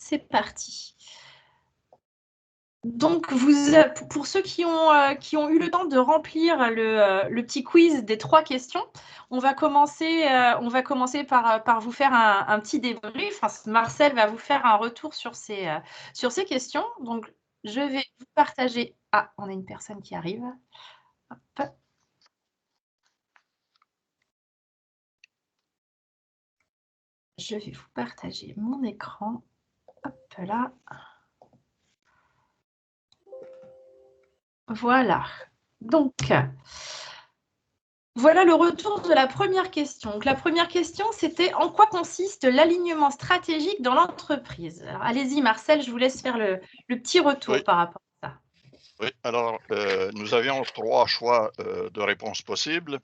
c'est parti. Donc, pour ceux qui ont eu le temps de remplir le petit quiz des 3 questions, on va commencer par vous faire un petit débrief. Enfin, Marcel va vous faire un retour sur ces questions. Donc, je vais vous partager. Ah, on a une personne qui arrive. Hop. Je vais vous partager mon écran. Hop là. Voilà. Donc, voilà le retour de la première question. Donc, la première question, c'était en quoi consiste l'alignement stratégique dans l'entreprise? Allez-y, Marcel, je vous laisse faire le petit retour par rapport à ça. Oui, alors nous avions 3 choix de réponses possibles.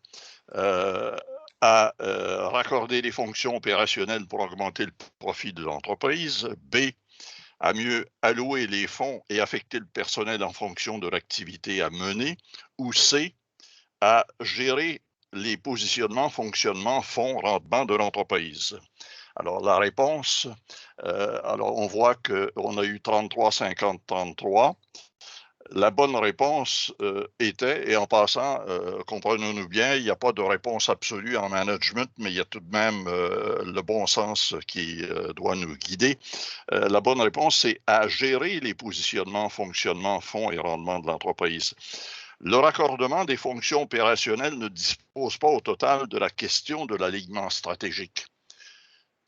A, raccorder les fonctions opérationnelles pour augmenter le profit de l'entreprise. B, à mieux allouer les fonds et affecter le personnel en fonction de l'activité à mener. Ou C, à gérer les positionnements, fonctionnements, fonds, rendements de l'entreprise. Alors, la réponse, alors on voit qu'on a eu 33, 50, 33. La bonne réponse était, et en passant, comprenons-nous bien, il n'y a pas de réponse absolue en management, mais il y a tout de même le bon sens qui doit nous guider. La bonne réponse, c'est à gérer les positionnements, fonctionnements, fonds et rendements de l'entreprise. Le raccordement des fonctions opérationnelles ne dispose pas au total de la question de l'alignement stratégique.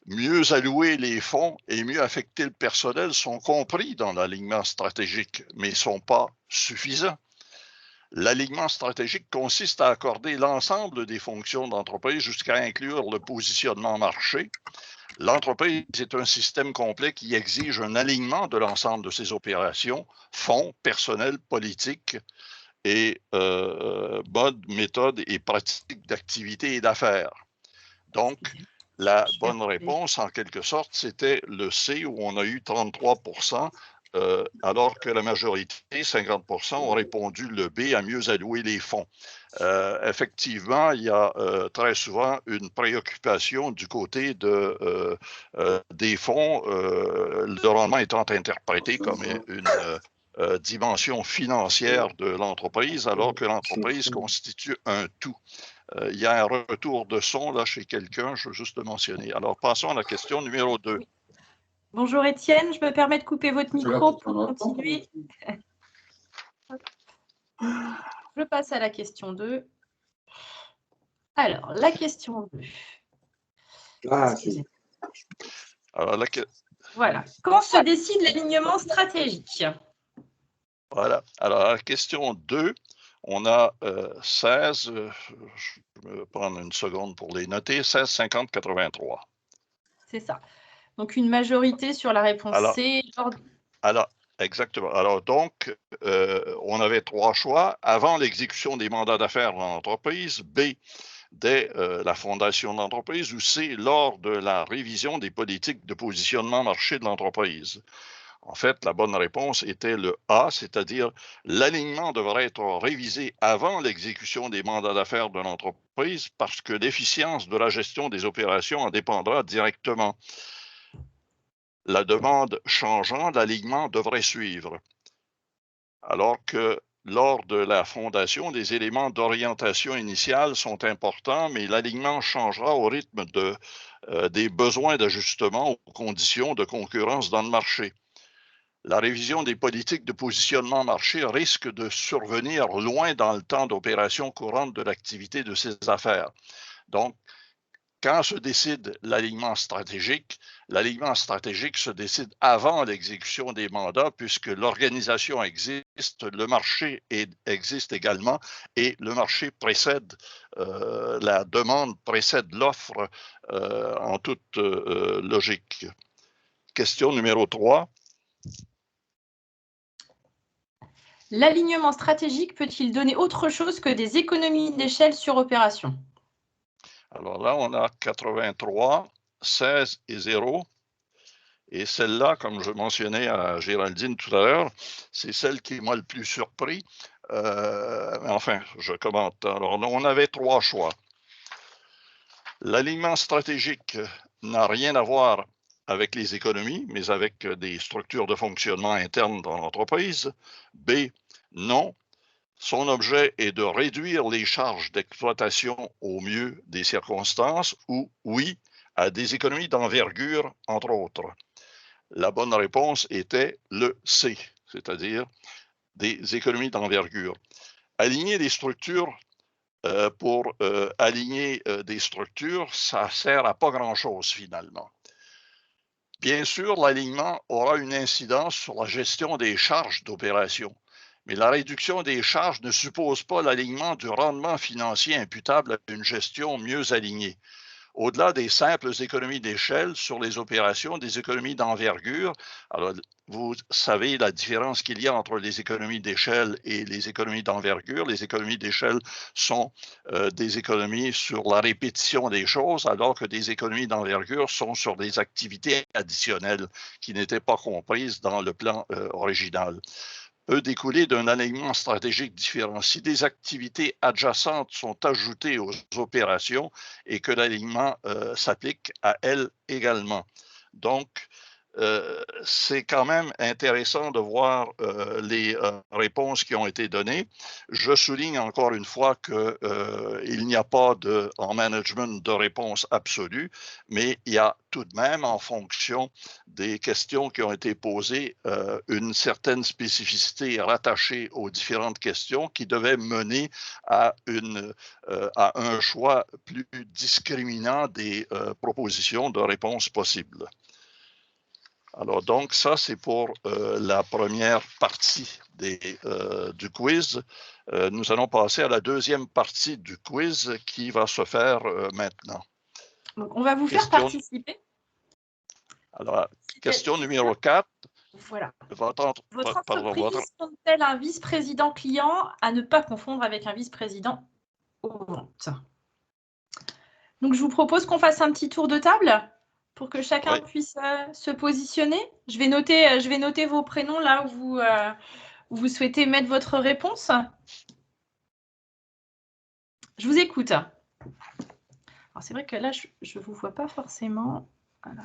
Mieux allouer les fonds et mieux affecter le personnel sont compris dans l'alignement stratégique, mais ne sont pas suffisants. L'alignement stratégique consiste à accorder l'ensemble des fonctions d'entreprise jusqu'à inclure le positionnement marché. L'entreprise est un système complet qui exige un alignement de l'ensemble de ses opérations, fonds, personnel, politique et mode, méthode et pratiques d'activité et d'affaires. Donc, la bonne réponse, en quelque sorte, c'était le C, où on a eu 33%, alors que la majorité, 50%, ont répondu le B, à mieux allouer les fonds. Effectivement, il y a très souvent une préoccupation du côté des fonds, le rendement étant interprété comme une dimension financière de l'entreprise, alors que l'entreprise constitue un tout. Il y a un retour de son là chez quelqu'un, je veux juste le mentionner. Alors, passons à la question numéro 2. Oui. Bonjour Étienne, je me permets de couper votre micro pour continuer. Je passe à la question 2. Alors, la question 2. Alors, voilà. Quand se décide l'alignement stratégique? Voilà. Alors, la question 2, on a 16, je vais prendre une seconde pour les noter, 16, 50, 83. C'est ça. Donc, une majorité sur la réponse C. Alors, exactement. Alors, donc, on avait 3 choix. Avant l'exécution des mandats d'affaires dans l'entreprise, B, dès la fondation de l'entreprise, ou C, lors de la révision des politiques de positionnement marché de l'entreprise. En fait, la bonne réponse était le A, c'est-à-dire l'alignement devrait être révisé avant l'exécution des mandats d'affaires de l'entreprise parce que l'efficience de la gestion des opérations en dépendra directement. La demande changeant, l'alignement devrait suivre. Alors que lors de la fondation, les éléments d'orientation initiale sont importants, mais l'alignement changera au rythme des besoins d'ajustement aux conditions de concurrence dans le marché. La révision des politiques de positionnement marché risque de survenir loin dans le temps d'opération courante de l'activité de ces affaires. Donc, quand se décide l'alignement stratégique se décide avant l'exécution des mandats puisque l'organisation existe, le marché existe également et le marché précède, la demande précède l'offre en toute logique. Question numéro 3. L'alignement stratégique peut-il donner autre chose que des économies d'échelle sur opération? Alors là, on a 83, 16 et 0. Et celle-là, comme je mentionnais à Géraldine tout à l'heure, c'est celle qui m'a le plus surpris. Enfin, je commente. Alors, on avait 3 choix. L'alignement stratégique n'a rien à voir avec les économies, mais avec des structures de fonctionnement internes dans l'entreprise. B, non. Son objet est de réduire les charges d'exploitation au mieux des circonstances, ou oui, à des économies d'envergure, entre autres. La bonne réponse était le C, c'est-à-dire des économies d'envergure. Aligner des structures pour aligner des structures, ça sert à pas grand-chose finalement. Bien sûr, l'alignement aura une incidence sur la gestion des charges d'opération, mais la réduction des charges ne suppose pas l'alignement du rendement financier imputable à une gestion mieux alignée. Au-delà des simples économies d'échelle sur les opérations, des économies d'envergure. Alors, vous savez la différence qu'il y a entre les économies d'échelle et les économies d'envergure. Les économies d'échelle sont des économies sur la répétition des choses, alors que des économies d'envergure sont sur des activités additionnelles qui n'étaient pas comprises dans le plan original. Peut découler d'un alignement stratégique différent. Si des activités adjacentes sont ajoutées aux opérations et que l'alignement s'applique à elles également. Donc, c'est quand même intéressant de voir les réponses qui ont été données. Je souligne encore une fois qu'il n'y a pas en management de réponse absolue, mais il y a tout de même, en fonction des questions qui ont été posées, une certaine spécificité rattachée aux différentes questions qui devait mener à un choix plus discriminant des propositions de réponses possibles. Alors, donc, ça, c'est pour la première partie du quiz. Nous allons passer à la deuxième partie du quiz qui va se faire maintenant. Donc, on va vous faire participer. Alors, question numéro 4. Voilà. Votre entreprise compte-t-elle un vice-président client à ne pas confondre avec un vice-président aux ventes? Donc, je vous propose qu'on fasse un petit tour de table pour que chacun puisse se positionner. Je vais noter vos prénoms là où vous souhaitez mettre votre réponse. Je vous écoute. Alors, c'est vrai que là, je ne vous vois pas forcément. Voilà.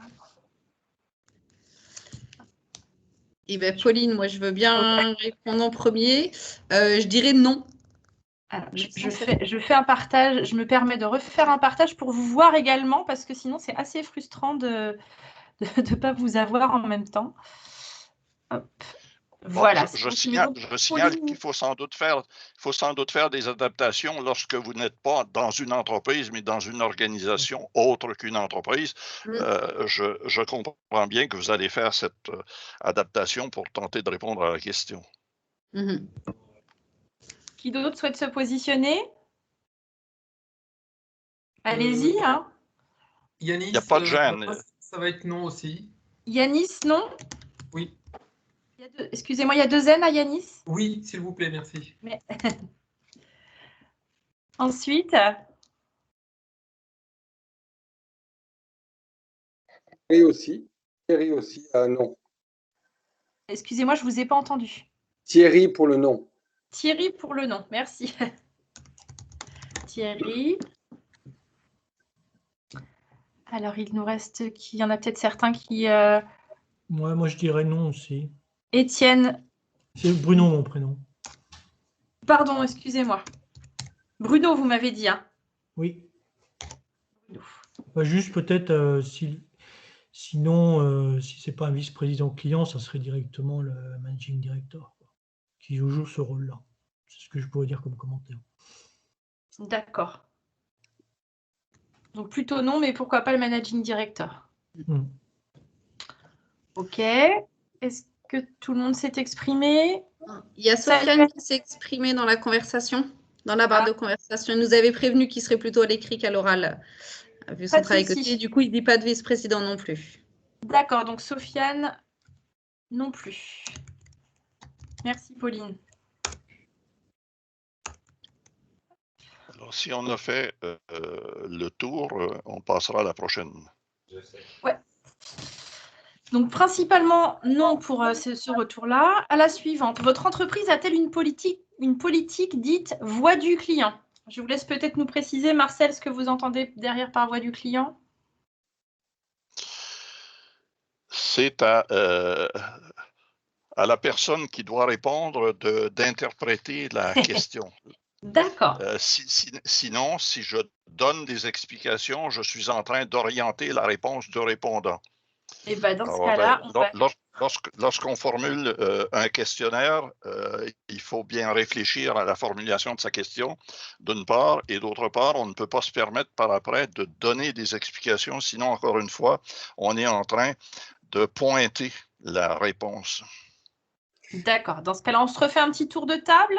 Eh bien, Pauline, moi, je veux bien répondre en premier. Je dirais non. Alors, je fais un partage. Je me permets de refaire un partage pour vous voir également, parce que sinon, c'est assez frustrant de ne pas vous avoir en même temps. Hop. Bon, voilà. Je signale qu'il faut sans doute faire des adaptations lorsque vous n'êtes pas dans une entreprise, mais dans une organisation autre qu'une entreprise. Je comprends bien que vous allez faire cette adaptation pour tenter de répondre à la question. Qui d'autre souhaite se positionner? Allez-y. Yanis, il n'y a pas de gêne. Ça va être non aussi. Yanis, non? Oui. Excusez-moi, il y a 2 N à Yanis? Oui, s'il vous plaît, merci. Mais... Ensuite. Thierry aussi, non. Excusez-moi, je ne vous ai pas entendu. Thierry pour le non. Thierry pour le non, merci. Thierry. Alors, il nous reste qui? Il y en a peut-être certains qui... Moi, je dirais non aussi. Étienne. C'est Bruno, mon prénom. Pardon, excusez-moi. Bruno, vous m'avez dit. Hein? Oui. Juste peut-être, sinon, si ce n'est pas un vice-président client, ça serait directement le managing director qui joue ce rôle-là. C'est ce que je pourrais dire comme commentaire. D'accord. Donc plutôt non, mais pourquoi pas le managing director? Ok. Est-ce que tout le monde s'est exprimé? Il y a Sofiane qui s'est exprimée dans la conversation, dans la barre de conversation. Il nous avait prévenu qu'il serait plutôt à l'écrit qu'à l'oral, vu son travail côté. Du coup, il ne dit pas de vice-président non plus. D'accord, donc Sofiane non plus. Merci, Pauline. Alors, si on a fait le tour, on passera à la prochaine. Ouais. Donc, principalement, non pour ce retour-là. À la suivante, votre entreprise a-t-elle une politique dite voix du client? Je vous laisse peut-être nous préciser, Marcel, ce que vous entendez derrière par voix du client. c'est à la personne qui doit répondre d'interpréter la question. D'accord. Sinon, si je donne des explications, je suis en train d'orienter la réponse du répondant. Et ben dans ce cas-là, lorsqu'on formule un questionnaire, il faut bien réfléchir à la formulation de sa question, d'une part, et d'autre part, on ne peut pas se permettre par après de donner des explications, sinon, encore une fois, on est en train de pointer la réponse. D'accord. Dans ce cas-là, on se refait un petit tour de table.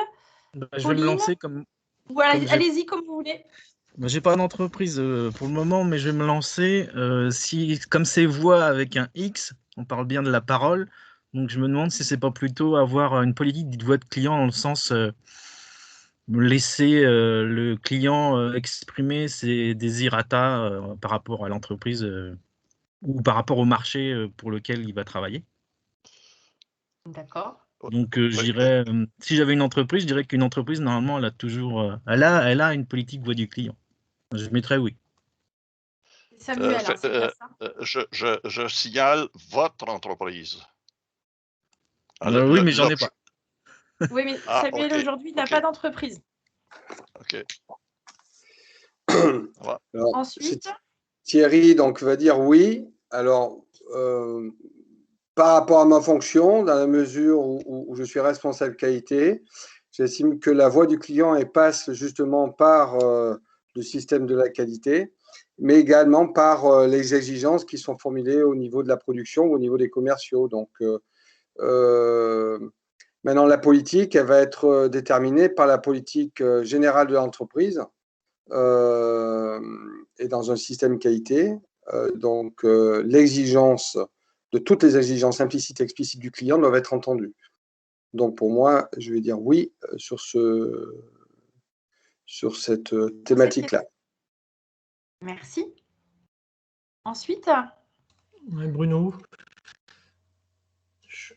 Je vais me lancer comme... Voilà, allez-y comme vous voulez. J'ai pas d'entreprise pour le moment, mais je vais me lancer. Comme c'est voix avec un X, on parle bien de la parole. Donc je me demande si c'est pas plutôt avoir une politique de voix de client dans le sens laisser le client exprimer ses désirata par rapport à l'entreprise ou par rapport au marché pour lequel il va travailler. D'accord. Donc, si j'avais une entreprise, je dirais qu'une entreprise, normalement, elle a toujours, elle a une politique voix du client. Je mettrais oui. Samuel, c'est bien ça. Je signale votre entreprise. Oui, mais j'en ai pas. Oui, mais Samuel, aujourd'hui, n'a pas d'entreprise. OK. Alors, ensuite, Thierry donc, va dire oui. Alors, par rapport à ma fonction, dans la mesure où je suis responsable qualité, j'estime que la voix du client passe justement par le système de la qualité, mais également par les exigences qui sont formulées au niveau de la production, au niveau des commerciaux. Donc, maintenant, la politique, elle va être déterminée par la politique générale de l'entreprise et dans un système qualité. Donc, l'exigence de toutes les exigences implicites et explicites du client doivent être entendues. Donc, pour moi, je vais dire oui sur cette thématique-là. Merci. Ensuite, Bruno,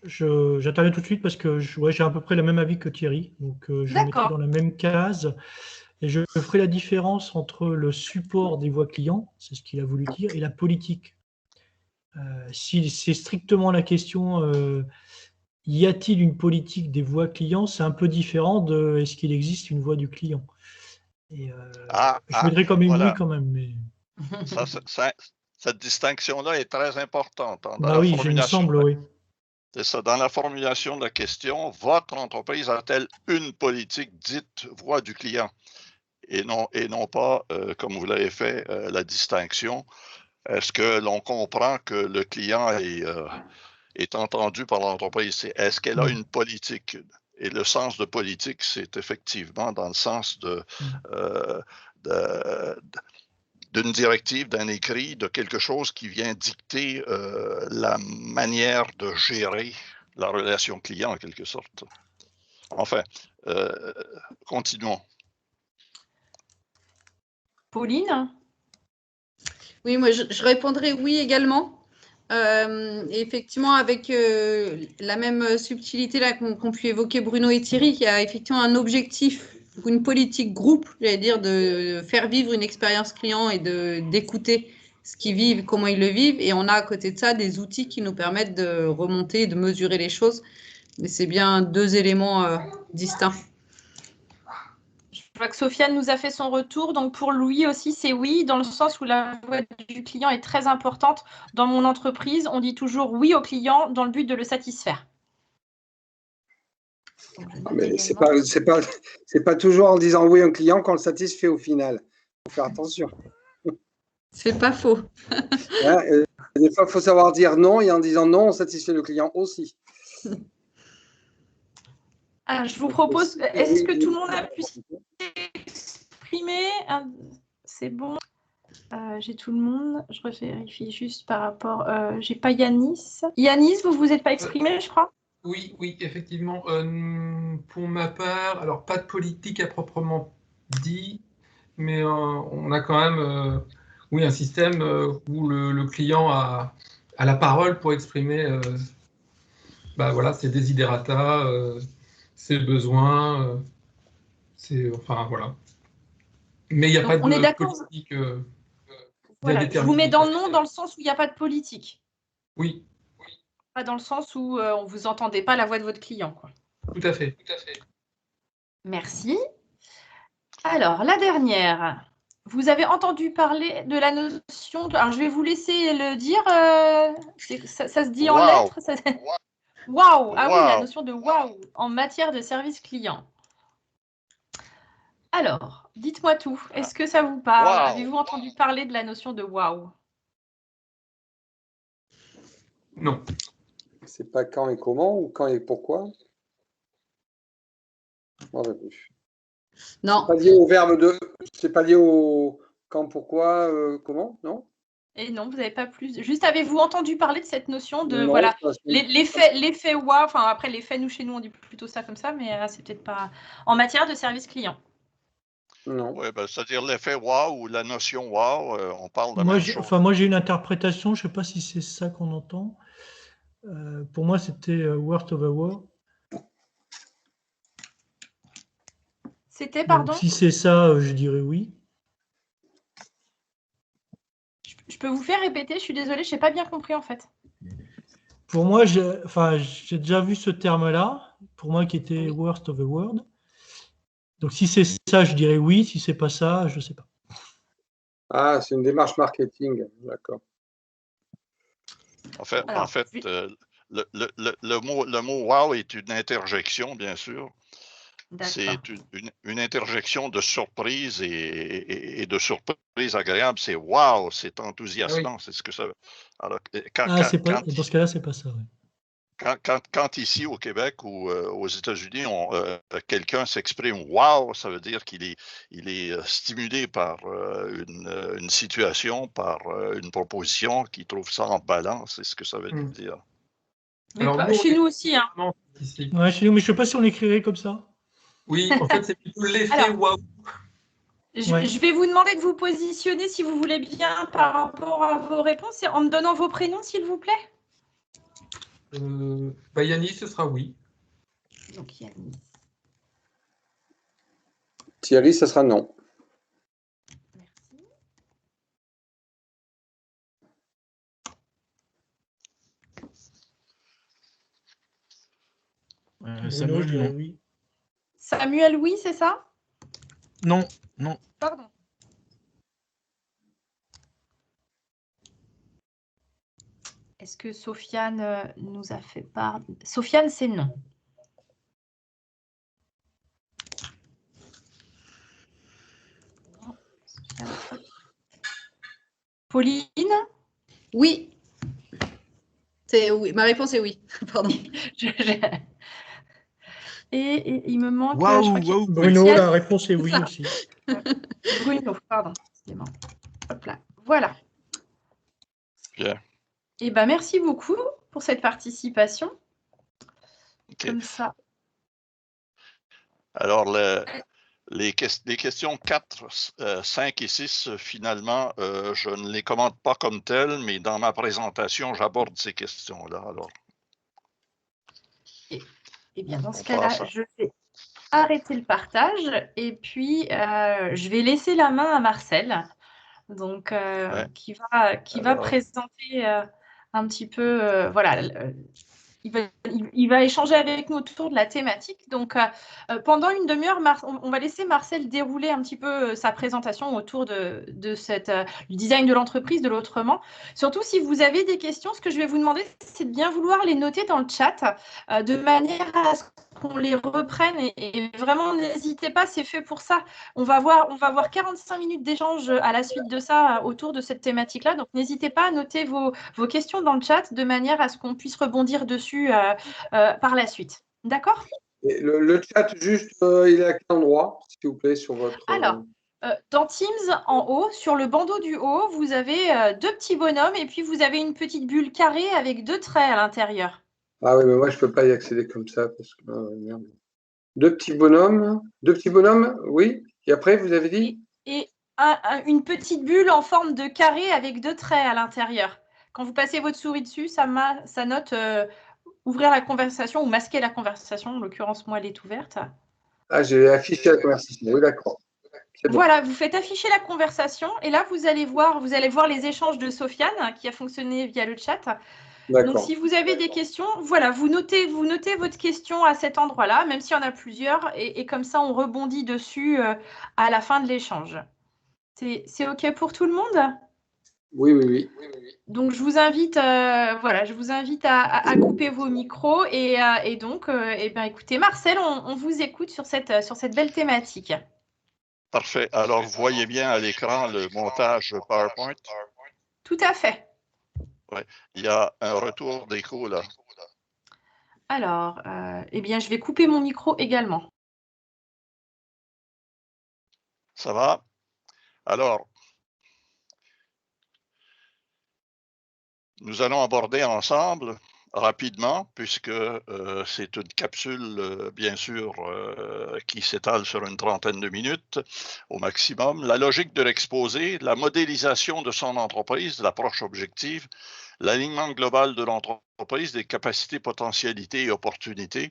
j'interviens tout de suite parce que j'ai à peu près le même avis que Thierry. Donc, je le mettrai dans la même case. Et je ferai la différence entre le support des voix clients, c'est ce qu'il a voulu dire, et la politique. Si c'est strictement la question, y a-t-il une politique des voix clients, c'est un peu différent de est-ce qu'il existe une voix du client. Et, je mettrai comme une oui quand même. Mais... cette distinction-là est très importante. Oui, il me semble, oui. C'est ça. Dans la formulation de la question, votre entreprise a-t-elle une politique dite voix du client? Et non pas, comme vous l'avez fait, la distinction. Est-ce que l'on comprend que le client est entendu par l'entreprise? Est-ce qu'elle a une politique? Et le sens de politique, c'est effectivement dans le sens d'une directive, d'un écrit, de quelque chose qui vient dicter la manière de gérer la relation client, en quelque sorte. Enfin, continuons. Pauline? Oui, moi, je répondrai oui également. Effectivement, avec la même subtilité là qu'ont pu évoquer Bruno et Thierry, il y a effectivement un objectif, une politique groupe, j'allais dire, de faire vivre une expérience client et d'écouter ce qu'ils vivent, comment ils le vivent. Et on a à côté de ça des outils qui nous permettent de remonter et de mesurer les choses. Mais c'est bien deux éléments distincts. Je vois que Sofiane nous a fait son retour. Donc, pour Louis aussi, c'est oui, dans le sens où la voix du client est très importante. Dans mon entreprise, on dit toujours oui au client dans le but de le satisfaire. Mais c'est pas toujours en disant oui au client qu'on le satisfait au final. Il faut faire attention. C'est pas faux. Des fois, il faut savoir dire non, et en disant non, on satisfait le client aussi. Je vous propose, est-ce que tout le monde a pu s'exprimer? C'est bon. J'ai tout le monde. Je vérifie juste par rapport. J'ai pas Yanis. Yanis, vous vous êtes pas exprimé, je crois? Oui, effectivement. Pour ma part, alors pas de politique à proprement dit, mais on a quand même un système où le client a la parole pour exprimer ses desiderata, ses besoins, enfin voilà. Mais il n'y a pas de politique. Voilà, je vous mets dans le non dans le sens où il n'y a pas de politique. Oui. pas dans le sens où vous n'entendez pas la voix de votre client, quoi. Tout à fait. Merci. Alors, la dernière. Vous avez entendu parler de la notion de... Alors, je vais vous laisser le dire. Ça se dit en Wow. lettres Waouh. Ah oui, la Wow. notion de waouh en matière de service client. Alors, dites-moi tout. Est-ce que ça vous parle? Wow. Avez-vous entendu parler de la notion de waouh? Non. C'est pas quand et comment ou quand et pourquoi? Non, Non. c'est pas lié au verbe de. C'est pas lié au quand, pourquoi, comment, non? Et non, vous n'avez pas plus. Juste, avez-vous entendu parler de cette notion de Non, voilà ça, l'effet waouh. Enfin, après l'effet, nous chez nous, on dit plutôt ça comme ça, mais c'est peut-être pas en matière de service client. non. Oui, ben, c'est-à-dire l'effet wow ou la notion wow, on parle de la même chose. Moi, j'ai une interprétation, je ne sais pas si c'est ça qu'on entend. Pour moi, c'était Word of a Word. C'était, pardon? Donc, si c'est ça, je dirais oui. Je peux vous faire répéter? Je suis désolée, je n'ai pas bien compris en fait. Pour moi, j'ai déjà vu ce terme-là, pour moi qui était Word of a Word. Donc, si c'est ça, je dirais oui. Si c'est pas ça, je ne sais pas. Ah, c'est une démarche marketing, d'accord. En fait, Alors, le mot wow est une interjection, bien sûr. C'est une interjection de surprise et de surprise agréable. C'est wow, c'est enthousiasmant, c'est ce que ça veut. Alors, dans ce cas-là, c'est pas ça. Oui. Quand ici au Québec ou aux États-Unis, quelqu'un s'exprime wow, ça veut dire qu'il est stimulé par une situation, par une proposition, qu'il trouve ça emballant, c'est ce que ça veut dire. Mais alors, chez nous aussi. Hein. Ouais, chez nous, mais je ne sais pas si on l'écrirait comme ça. Oui, en fait, c'est plutôt l'effet wow. Je vais vous demander de vous positionner, si vous voulez bien, par rapport à vos réponses, et en me donnant vos prénoms, s'il vous plaît. Yanis, ce sera oui. Donc, Yanis. Thierry, ce sera non. Merci. Samuel, non. Oui. Samuel, oui, c'est ça? Non, non. Pardon. Est-ce que Sofiane nous a fait part? Sofiane, c'est non. Pauline? Oui. C'est oui. Ma réponse est oui. Pardon. Et il me manque. Bruno, la réponse est oui aussi. Bruno, pardon. Hop là. Voilà. Bien. Eh ben, merci beaucoup pour cette participation. Okay. Comme ça. Alors, les questions 4, 5 et 6, finalement, je ne les commente pas comme telles, mais dans ma présentation, j'aborde ces questions-là. Alors. Eh bien, dans ce cas-là, je vais arrêter le partage et puis je vais laisser la main à Marcel, donc qui va présenter un petit peu, voilà. Il va échanger avec nous autour de la thématique. Donc, pendant une demi-heure, on va laisser Marcel dérouler un petit peu sa présentation autour du design de l'entreprise, de l'autrement. Surtout, si vous avez des questions, ce que je vais vous demander, c'est de bien vouloir les noter dans le chat, de manière à ce qu'on les reprenne. Et vraiment, n'hésitez pas, c'est fait pour ça. On va voir 45 minutes d'échange à la suite de ça autour de cette thématique-là. Donc, n'hésitez pas à noter vos questions dans le chat de manière à ce qu'on puisse rebondir dessus par la suite. D'accord? Le chat, juste, il est à quel endroit, s'il vous plaît, sur votre... Alors, dans Teams, en haut, sur le bandeau du haut, vous avez 2 petits bonhommes et puis vous avez une petite bulle carrée avec 2 traits à l'intérieur. Ah oui, mais moi, je ne peux pas y accéder comme ça. Parce que, merde. 2 petits bonhommes, oui. Et après, vous avez dit? Et une petite bulle en forme de carré avec 2 traits à l'intérieur. Quand vous passez votre souris dessus, ça note ouvrir la conversation ou masquer la conversation. En l'occurrence, moi, elle est ouverte. Ah, j'ai affiché la conversation. Oui, d'accord. Bon. Voilà, vous faites afficher la conversation et là, vous allez voir les échanges de Sofiane qui a fonctionné via le chat. Donc, si vous avez des questions, voilà, vous notez votre question à cet endroit-là, même s'il y en a plusieurs, et comme ça, on rebondit dessus à la fin de l'échange. C'est OK pour tout le monde? Oui, oui, oui. Donc, je vous invite, voilà, je vous invite à couper vos micros et donc, eh bien, écoutez, Marcel, on vous écoute sur cette belle thématique. Parfait. Alors, vous voyez bien à l'écran le montage PowerPoint? Tout à fait. Ouais. Il y a un retour d'écho là. Alors, eh bien, je vais couper mon micro également. Ça va? Alors, nous allons aborder ensemble rapidement, puisque c'est une capsule, bien sûr, qui s'étale sur une trentaine de minutes au maximum, la logique de l'exposé, la modélisation de son entreprise, l'approche objective, l'alignement global de l'entreprise, des capacités, potentialités et opportunités,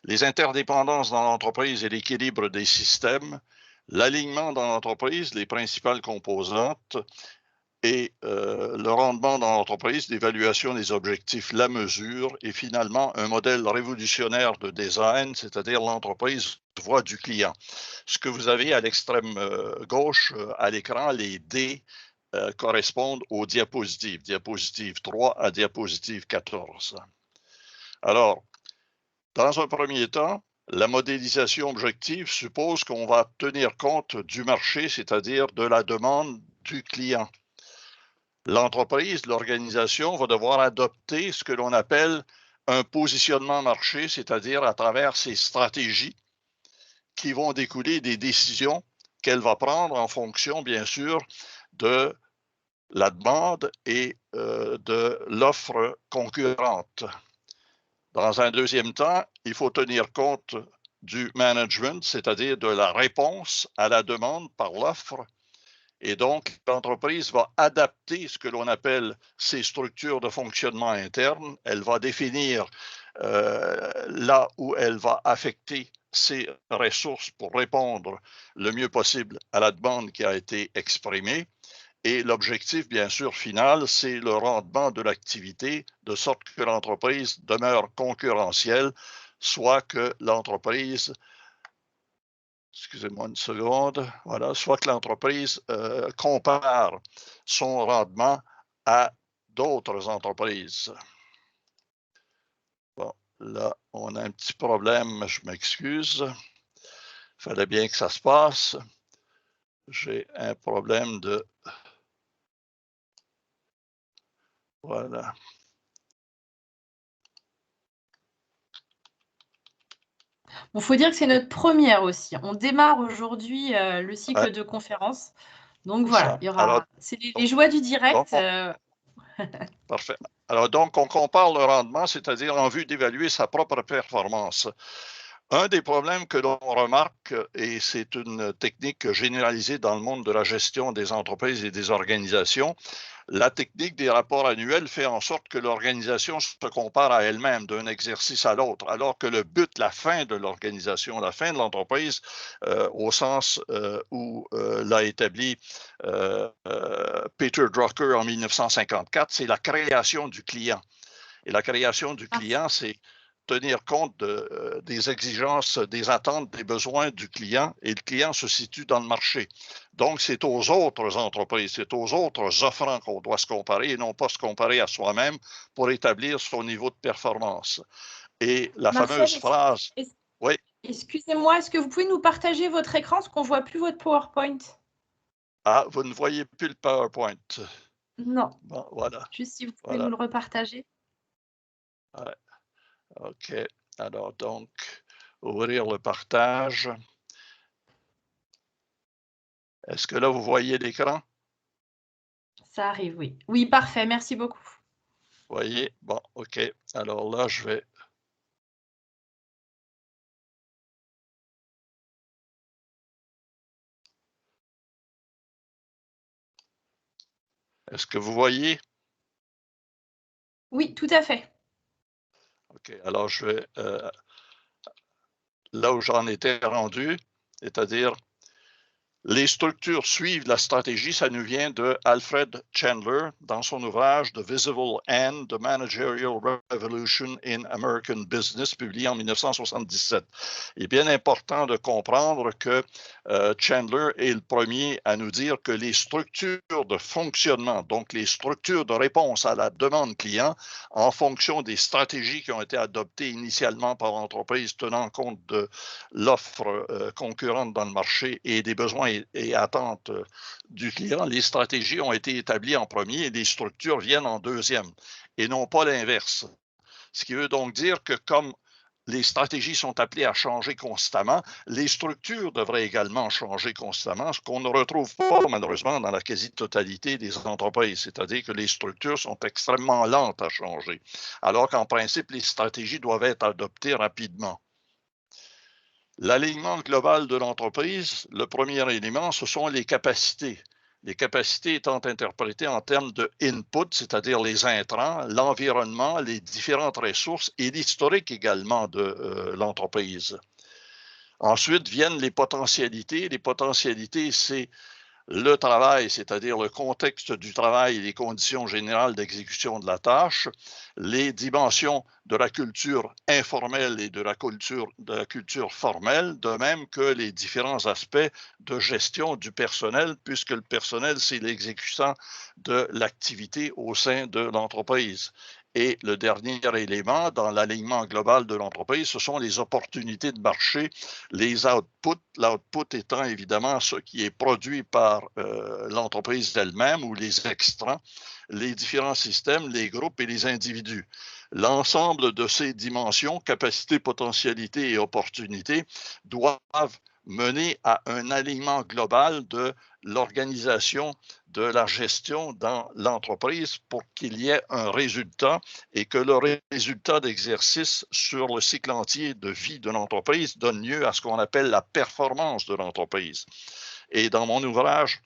les interdépendances dans l'entreprise et l'équilibre des systèmes, l'alignement dans l'entreprise, les principales composantes, et le rendement dans l'entreprise, l'évaluation des objectifs, la mesure, et finalement un modèle révolutionnaire de design, c'est-à-dire l'entreprise voix du client. Ce que vous avez à l'extrême gauche à l'écran, les D correspondent aux diapositives, diapositive 3 à diapositive 14. Alors, dans un premier temps, la modélisation objective suppose qu'on va tenir compte du marché, c'est-à-dire de la demande du client. L'entreprise, l'organisation va devoir adopter ce que l'on appelle un positionnement marché, c'est-à-dire à travers ses stratégies qui vont découler des décisions qu'elle va prendre en fonction, bien sûr, de la demande et de l'offre concurrente. Dans un deuxième temps, il faut tenir compte du management, c'est-à-dire de la réponse à la demande par l'offre. Et donc, l'entreprise va adapter ce que l'on appelle ses structures de fonctionnement interne. Elle va définir là où elle va affecter ses ressources pour répondre le mieux possible à la demande qui a été exprimée. Et l'objectif, bien sûr, final, c'est le rendement de l'activité, de sorte que l'entreprise demeure concurrentielle, soit que l'entreprise excusez-moi une seconde, voilà, soit que l'entreprise compare son rendement à d'autres entreprises. Bon, là, on a un petit problème, je m'excuse. Il fallait bien que ça se passe. J'ai un problème de... Voilà. Il faut dire que c'est notre première aussi. On démarre aujourd'hui le cycle de conférences. Donc voilà, il y aura. C'est les joies du direct. Parfait. Alors donc, on compare le rendement, c'est-à-dire en vue d'évaluer sa propre performance. Un des problèmes que l'on remarque, et c'est une technique généralisée dans le monde de la gestion des entreprises et des organisations, la technique des rapports annuels fait en sorte que l'organisation se compare à elle-même d'un exercice à l'autre, alors que le but, la fin de l'organisation, la fin de l'entreprise, au sens où l'a établi Peter Drucker en 1954, c'est la création du client. Et la création du client, c'est tenir compte des exigences, des attentes, des besoins du client, et le client se situe dans le marché. Donc, c'est aux autres entreprises, c'est aux autres offrants qu'on doit se comparer et non pas se comparer à soi-même pour établir son niveau de performance. Et la fameuse phrase... Oui. Excusez-moi, est-ce que vous pouvez nous partager votre écran parce qu'on ne voit plus votre PowerPoint? Ah, vous ne voyez plus le PowerPoint? Non. Bon, voilà. Juste si vous pouvez nous le repartager. Ouais. OK. Alors, donc, ouvrir le partage. Est-ce que là, vous voyez l'écran? Ça arrive, oui. Oui, parfait. Merci beaucoup. Vous voyez? Bon, OK. Alors là, je vais... Est-ce que vous voyez? Oui, tout à fait. OK. Alors, je vais... là où j'en étais rendu, c'est-à-dire Les structures suivent la stratégie, ça nous vient de Alfred Chandler dans son ouvrage The Visible End, The Managerial Revolution in American Business, publié en 1977. Il est bien important de comprendre que Chandler est le premier à nous dire que les structures de fonctionnement, donc les structures de réponse à la demande client, en fonction des stratégies qui ont été adoptées initialement par l'entreprise tenant compte de l'offre concurrente dans le marché et des besoins et attentes du client, les stratégies ont été établies en premier et les structures viennent en deuxième, et non pas l'inverse. Ce qui veut donc dire que comme les stratégies sont appelées à changer constamment, les structures devraient également changer constamment, ce qu'on ne retrouve pas malheureusement dans la quasi-totalité des entreprises, c'est-à-dire que les structures sont extrêmement lentes à changer, alors qu'en principe, les stratégies doivent être adoptées rapidement. L'alignement global de l'entreprise, le premier élément, ce sont les capacités. Les capacités étant interprétées en termes de input, c'est-à-dire les intrants, l'environnement, les différentes ressources et l'historique également de l'entreprise. Ensuite viennent les potentialités. Les potentialités, c'est le travail, c'est-à-dire le contexte du travail et les conditions générales d'exécution de la tâche, les dimensions de la culture informelle et de la culture formelle, de même que les différents aspects de gestion du personnel, puisque le personnel, c'est l'exécutant de l'activité au sein de l'entreprise. Et le dernier élément dans l'alignement global de l'entreprise, ce sont les opportunités de marché, les outputs, l'output étant évidemment ce qui est produit par l'entreprise elle-même ou les extrants, les différents systèmes, les groupes et les individus. L'ensemble de ces dimensions, capacité, potentialité et opportunité, doivent mener à un alignement global de l'organisation de la gestion dans l'entreprise pour qu'il y ait un résultat et que le résultat d'exercice sur le cycle entier de vie de l'entreprise donne lieu à ce qu'on appelle la performance de l'entreprise. Et dans mon ouvrage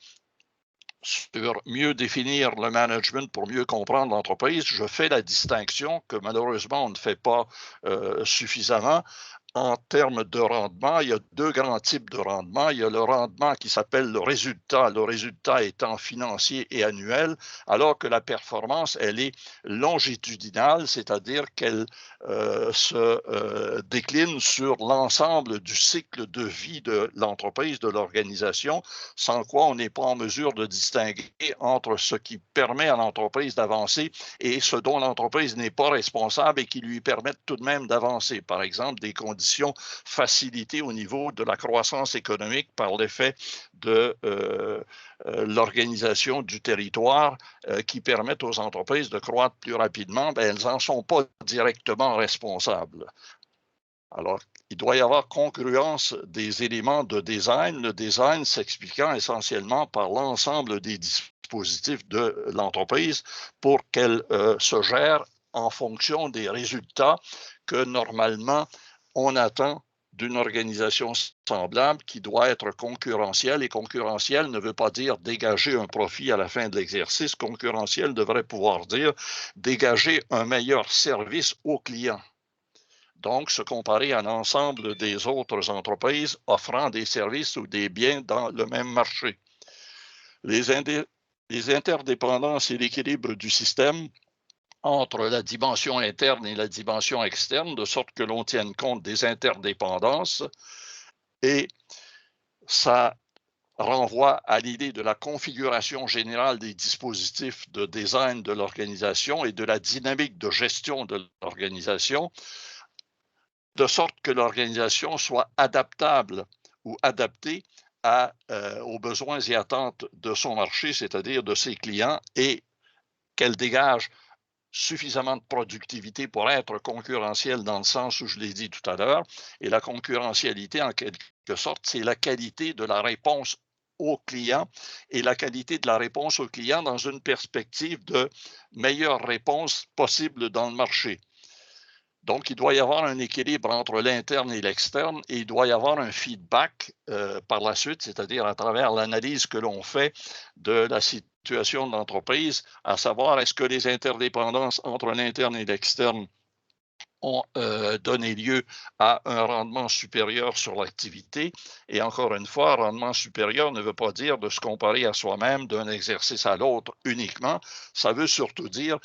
sur mieux définir le management pour mieux comprendre l'entreprise, je fais la distinction que malheureusement on ne fait pas suffisamment. En termes de rendement, il y a deux grands types de rendement. Il y a le rendement qui s'appelle le résultat étant financier et annuel, alors que la performance, elle est longitudinale, c'est-à-dire qu'elle se décline sur l'ensemble du cycle de vie de l'entreprise, de l'organisation, sans quoi on n'est pas en mesure de distinguer entre ce qui permet à l'entreprise d'avancer et ce dont l'entreprise n'est pas responsable et qui lui permettent tout de même d'avancer. Par exemple, des conditions facilitées au niveau de la croissance économique par l'effet de l'organisation du territoire qui permettent aux entreprises de croître plus rapidement, elles n'en sont pas directement responsables. Alors, il doit y avoir congruence des éléments de design, le design s'expliquant essentiellement par l'ensemble des dispositifs de l'entreprise pour qu'elle se gère en fonction des résultats que normalement on attend d'une organisation semblable qui doit être concurrentielle. Et concurrentielle ne veut pas dire dégager un profit à la fin de l'exercice. Concurrentielle devrait pouvoir dire dégager un meilleur service aux clients. Donc, se comparer à l'ensemble des autres entreprises offrant des services ou des biens dans le même marché. Les interdépendances et l'équilibre du système entre la dimension interne et la dimension externe, de sorte que l'on tienne compte des interdépendances, et ça renvoie à l'idée de la configuration générale des dispositifs de design de l'organisation et de la dynamique de gestion de l'organisation, de sorte que l'organisation soit adaptable ou adaptée aux besoins et attentes de son marché, c'est-à-dire de ses clients, et qu'elle dégage suffisamment de productivité pour être concurrentielle dans le sens où je l'ai dit tout à l'heure. Et la concurrentialité, en quelque sorte, c'est la qualité de la réponse au client et la qualité de la réponse au client dans une perspective de meilleure réponse possible dans le marché. Donc, il doit y avoir un équilibre entre l'interne et l'externe et il doit y avoir un feedback par la suite, c'est-à-dire à travers l'analyse que l'on fait de la situation de l'entreprise, à savoir est-ce que les interdépendances entre l'interne et l'externe ont donné lieu à un rendement supérieur sur l'activité. Et encore une fois, rendement supérieur ne veut pas dire de se comparer à soi-même d'un exercice à l'autre uniquement. Ça veut surtout dire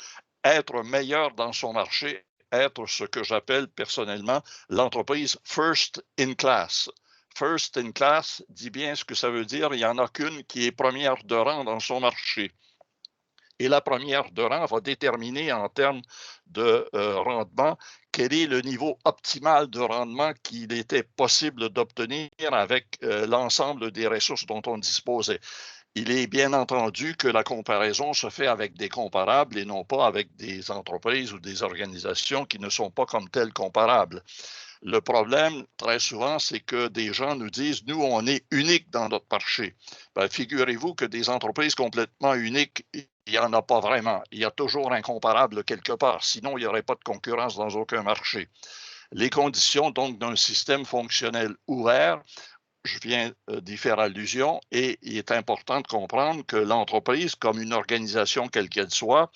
être meilleur dans son marché, être ce que j'appelle personnellement l'entreprise first in class. First in class dit bien ce que ça veut dire. Il n'y en a qu'une qui est première de rang dans son marché. Et la première de rang va déterminer en termes de rendement quel est le niveau optimal de rendement qu'il était possible d'obtenir avec l'ensemble des ressources dont on disposait. Il est bien entendu que la comparaison se fait avec des comparables et non pas avec des entreprises ou des organisations qui ne sont pas comme telles comparables. Le problème, très souvent, c'est que des gens nous disent « Nous, on est unique dans notre marché. » Ben, figurez-vous que des entreprises complètement uniques, il n'y en a pas vraiment. Il y a toujours un comparable quelque part. Sinon, il n'y aurait pas de concurrence dans aucun marché. Les conditions, donc, d'un système fonctionnel ouvert, je viens d'y faire allusion, et il est important de comprendre que l'entreprise, comme une organisation quelle qu'elle soit,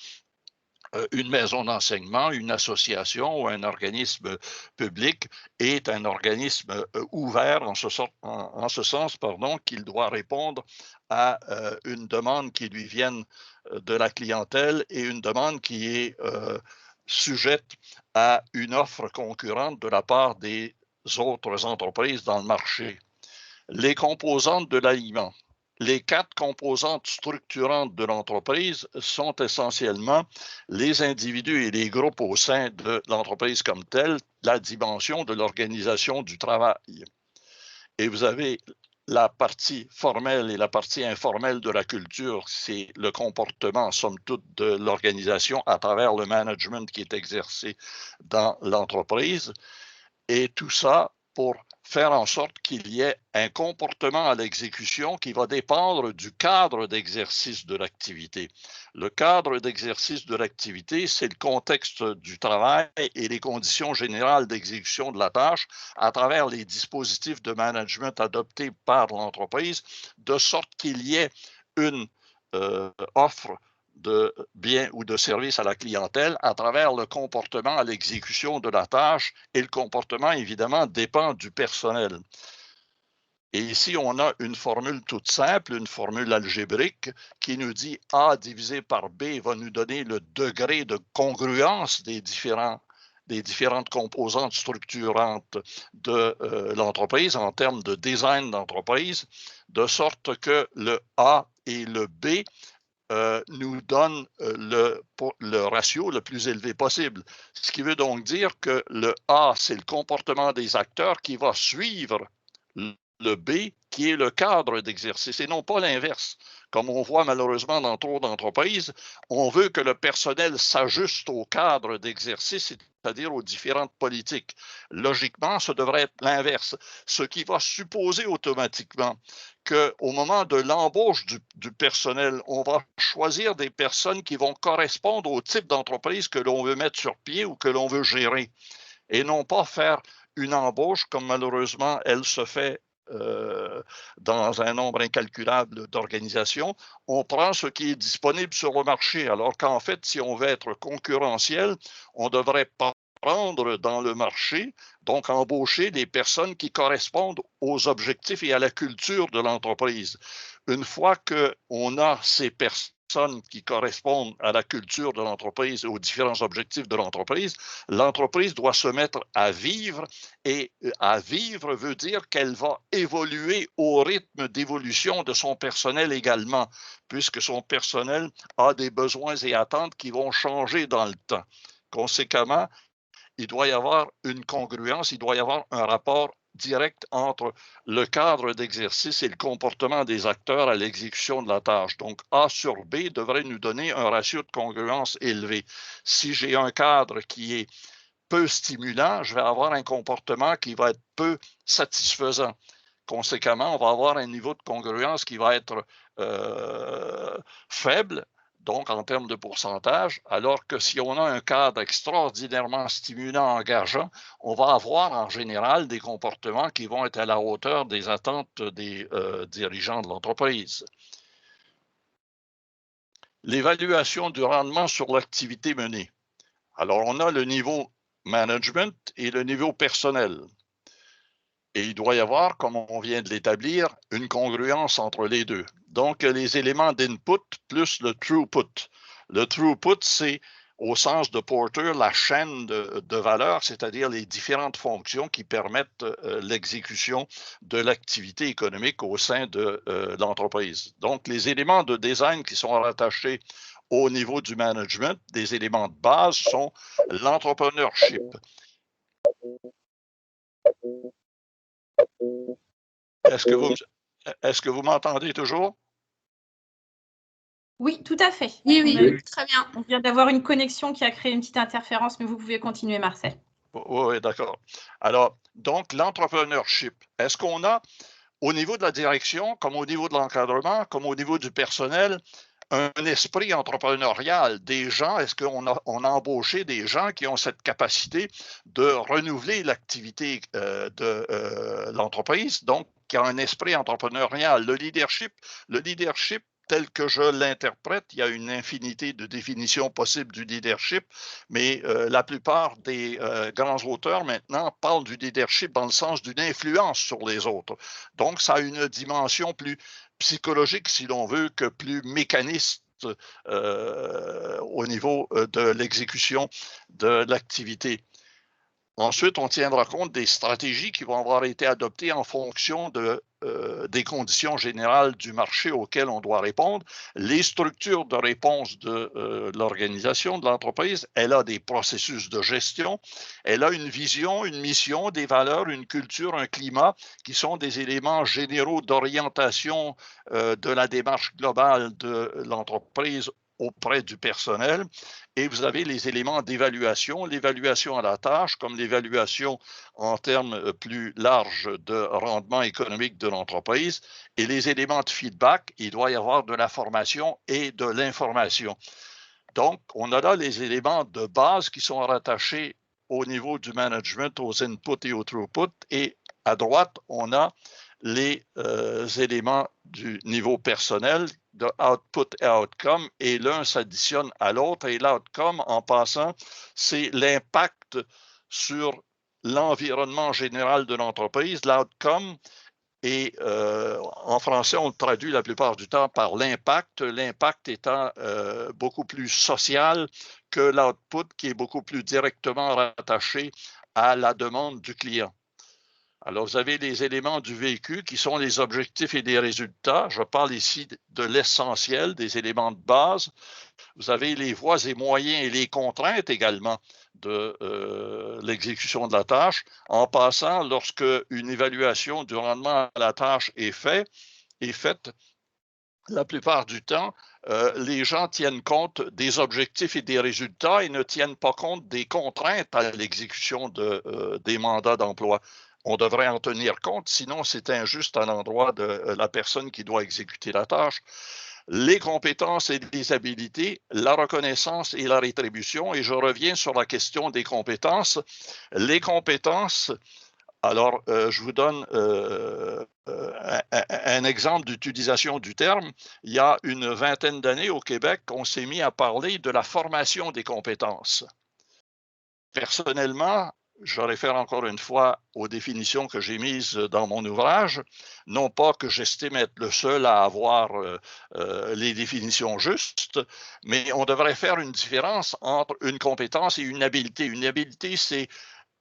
une maison d'enseignement, une association ou un organisme public est un organisme ouvert en ce sens qu'il doit répondre à une demande qui lui vienne de la clientèle et une demande qui est sujette à une offre concurrente de la part des autres entreprises dans le marché. Les composantes de l'aliment. Les 4 composantes structurantes de l'entreprise sont essentiellement les individus et les groupes au sein de l'entreprise comme telle, la dimension de l'organisation du travail. Et vous avez la partie formelle et la partie informelle de la culture, c'est le comportement, somme toute, de l'organisation à travers le management qui est exercé dans l'entreprise. Et tout ça pour faire en sorte qu'il y ait un comportement à l'exécution qui va dépendre du cadre d'exercice de l'activité. Le cadre d'exercice de l'activité, c'est le contexte du travail et les conditions générales d'exécution de la tâche à travers les dispositifs de management adoptés par l'entreprise, de sorte qu'il y ait une offre de biens ou de services à la clientèle à travers le comportement à l'exécution de la tâche, et le comportement, évidemment, dépend du personnel. Et ici, on a une formule toute simple, une formule algébrique qui nous dit A divisé par B va nous donner le degré de congruence des différentes composantes structurantes de l'entreprise en termes de design d'entreprise, de sorte que le A et le B nous donne le ratio le plus élevé possible. Ce qui veut donc dire que le A, c'est le comportement des acteurs qui va suivre le B, qui est le cadre d'exercice, et non pas l'inverse. Comme on voit malheureusement dans trop d'entreprises, on veut que le personnel s'ajuste au cadre d'exercice, c'est-à-dire aux différentes politiques. Logiquement, ce devrait être l'inverse, ce qui va supposer automatiquement qu'au moment de l'embauche du personnel, on va choisir des personnes qui vont correspondre au type d'entreprise que l'on veut mettre sur pied ou que l'on veut gérer, et non pas faire une embauche comme malheureusement elle se fait dans un nombre incalculable d'organisations. On prend ce qui est disponible sur le marché, alors qu'en fait, si on veut être concurrentiel, on devrait prendre dans le marché, donc embaucher des personnes qui correspondent aux objectifs et à la culture de l'entreprise. Une fois qu'on a ces personnes qui correspondent à la culture de l'entreprise et aux différents objectifs de l'entreprise, l'entreprise doit se mettre à vivre, et à vivre veut dire qu'elle va évoluer au rythme d'évolution de son personnel également, puisque son personnel a des besoins et attentes qui vont changer dans le temps. Conséquemment, il doit y avoir une congruence, il doit y avoir un rapport direct entre le cadre d'exercice et le comportement des acteurs à l'exécution de la tâche. Donc, A sur B devrait nous donner un ratio de congruence élevé. Si j'ai un cadre qui est peu stimulant, je vais avoir un comportement qui va être peu satisfaisant. Conséquemment, on va avoir un niveau de congruence qui va être faible, donc en termes de pourcentage, alors que si on a un cadre extraordinairement stimulant, engageant, on va avoir en général des comportements qui vont être à la hauteur des attentes des dirigeants de l'entreprise. L'évaluation du rendement sur l'activité menée. Alors, on a le niveau management et le niveau personnel. Et il doit y avoir, comme on vient de l'établir, une congruence entre les deux. Donc, les éléments d'input plus le throughput. Le throughput, c'est au sens de Porter, la chaîne de valeur, c'est-à-dire les différentes fonctions qui permettent l'exécution de l'activité économique au sein de l'entreprise. Donc, les éléments de design qui sont rattachés au niveau du management, des éléments de base, sont l'entrepreneurship. Est-ce que vous m'entendez toujours? Oui, tout à fait. Oui, oui, très bien. On vient d'avoir une connexion qui a créé une petite interférence, mais vous pouvez continuer, Marcel. Oui, d'accord. Alors, donc, l'entrepreneurship, est-ce qu'on a, au niveau de la direction, comme au niveau de l'encadrement, comme au niveau du personnel, un esprit entrepreneurial des gens? Est-ce qu'on a embauché des gens qui ont cette capacité de renouveler l'activité de l'entreprise, donc qui a un esprit entrepreneurial? Le leadership, tel que je l'interprète, il y a une infinité de définitions possibles du leadership, mais la plupart des grands auteurs maintenant parlent du leadership dans le sens d'une influence sur les autres. Donc, ça a une dimension plus psychologique, si l'on veut, que plus mécaniste au niveau de l'exécution de l'activité. Ensuite, on tiendra compte des stratégies qui vont avoir été adoptées en fonction des conditions générales du marché auquel on doit répondre. Les structures de réponse de l'organisation, de l'entreprise, elle a des processus de gestion, elle a une vision, une mission, des valeurs, une culture, un climat qui sont des éléments généraux d'orientation de la démarche globale de l'entreprise auprès du personnel, et vous avez les éléments d'évaluation, l'évaluation à la tâche, comme l'évaluation en termes plus larges de rendement économique de l'entreprise, et les éléments de feedback, il doit y avoir de la formation et de l'information. Donc, on a là les éléments de base qui sont rattachés au niveau du management, aux inputs et aux throughput, et à droite, on a les éléments du niveau personnel, de output et outcome, et l'un s'additionne à l'autre, et l'outcome, en passant, c'est l'impact sur l'environnement général de l'entreprise. L'outcome, et en français, on le traduit la plupart du temps par l'impact, l'impact étant beaucoup plus social que l'output, qui est beaucoup plus directement rattaché à la demande du client. Alors, vous avez les éléments du véhicule qui sont les objectifs et les résultats. Je parle ici de l'essentiel, des éléments de base. Vous avez les voies et moyens et les contraintes également de l'exécution de la tâche. En passant, lorsque une évaluation du rendement à la tâche est faite, la plupart du temps, les gens tiennent compte des objectifs et des résultats et ne tiennent pas compte des contraintes à l'exécution des mandats d'emploi. On devrait en tenir compte, sinon c'est injuste à l'endroit de la personne qui doit exécuter la tâche. Les compétences et les habilités, la reconnaissance et la rétribution. Et je reviens sur la question des compétences. Les compétences, alors je vous donne un exemple d'utilisation du terme. Il y a une vingtaine d'années au Québec, on s'est mis à parler de la formation des compétences. Personnellement, je réfère encore une fois aux définitions que j'ai mises dans mon ouvrage, non pas que j'estime être le seul à avoir les définitions justes, mais on devrait faire une différence entre une compétence et une habileté. Une habileté, c'est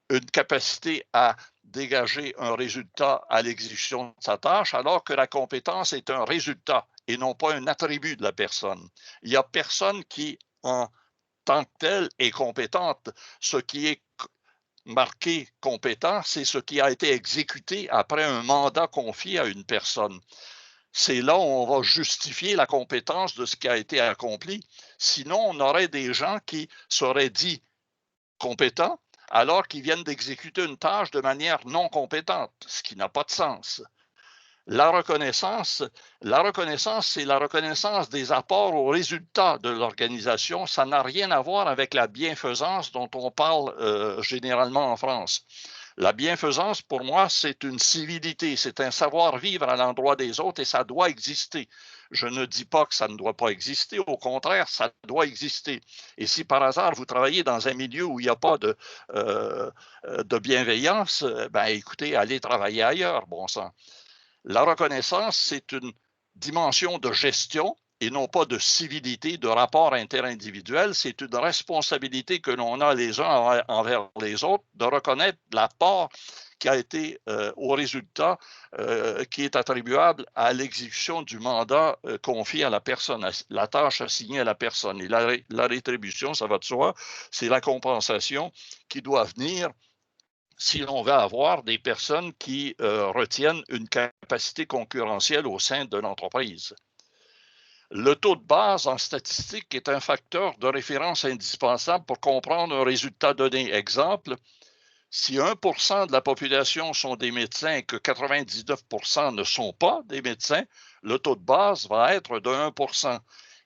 une capacité à dégager un résultat à l'exécution de sa tâche, alors que la compétence est un résultat et non pas un attribut de la personne. Il n'y a personne qui, en tant que tel, est compétente. Ce qui est marqué compétent, c'est ce qui a été exécuté après un mandat confié à une personne. C'est là où on va justifier la compétence de ce qui a été accompli. Sinon, on aurait des gens qui seraient dits compétents alors qu'ils viennent d'exécuter une tâche de manière non compétente, ce qui n'a pas de sens. La reconnaissance, c'est la reconnaissance des apports aux résultats de l'organisation. Ça n'a rien à voir avec la bienfaisance dont on parle généralement en France. La bienfaisance, pour moi, c'est une civilité, c'est un savoir-vivre à l'endroit des autres et ça doit exister. Je ne dis pas que ça ne doit pas exister, au contraire, ça doit exister. Et si par hasard vous travaillez dans un milieu où il n'y a pas de bienveillance, ben écoutez, allez travailler ailleurs, bon sang. La reconnaissance, c'est une dimension de gestion et non pas de civilité, de rapport interindividuel. C'est une responsabilité que l'on a les uns envers les autres de reconnaître l'apport qui a été au résultat qui est attribuable à l'exécution du mandat confié à la personne, la tâche assignée à la personne. Et la rétribution, ça va de soi, c'est la compensation qui doit venir si l'on veut avoir des personnes qui retiennent une capacité concurrentielle au sein de l'entreprise. Le taux de base en statistique est un facteur de référence indispensable pour comprendre un résultat donné. Exemple, si 1% de la population sont des médecins et que 99% ne sont pas des médecins, le taux de base va être de 1%.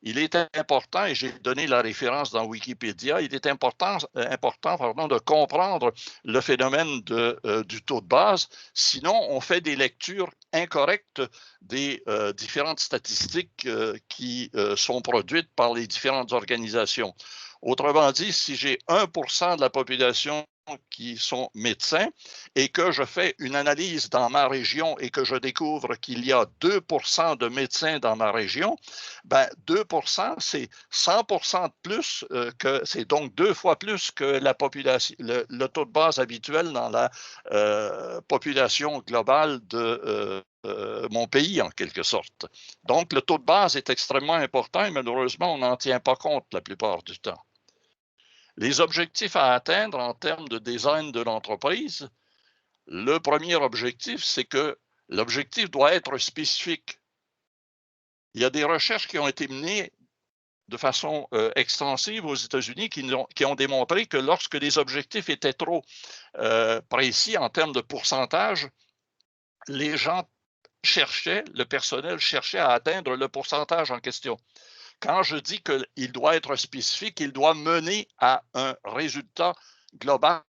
Il est important, et j'ai donné la référence dans Wikipédia, il est important de comprendre le phénomène du taux de base. Sinon, on fait des lectures incorrectes des différentes statistiques qui sont produites par les différentes organisations. Autrement dit, si j'ai 1% de la population qui sont médecins et que je fais une analyse dans ma région et que je découvre qu'il y a 2% de médecins dans ma région, ben 2%, c'est 100% de plus, c'est donc 2 fois plus que la population, le taux de base habituel dans la population globale de mon pays, en quelque sorte. Donc, le taux de base est extrêmement important et malheureusement, on n'en tient pas compte la plupart du temps. Les objectifs à atteindre en termes de design de l'entreprise, le premier objectif, c'est que l'objectif doit être spécifique. Il y a des recherches qui ont été menées de façon extensive aux États-Unis qui ont démontré que lorsque les objectifs étaient trop précis en termes de pourcentage, les gens le personnel cherchait à atteindre le pourcentage en question. Quand je dis qu'il doit être spécifique, il doit mener à un résultat global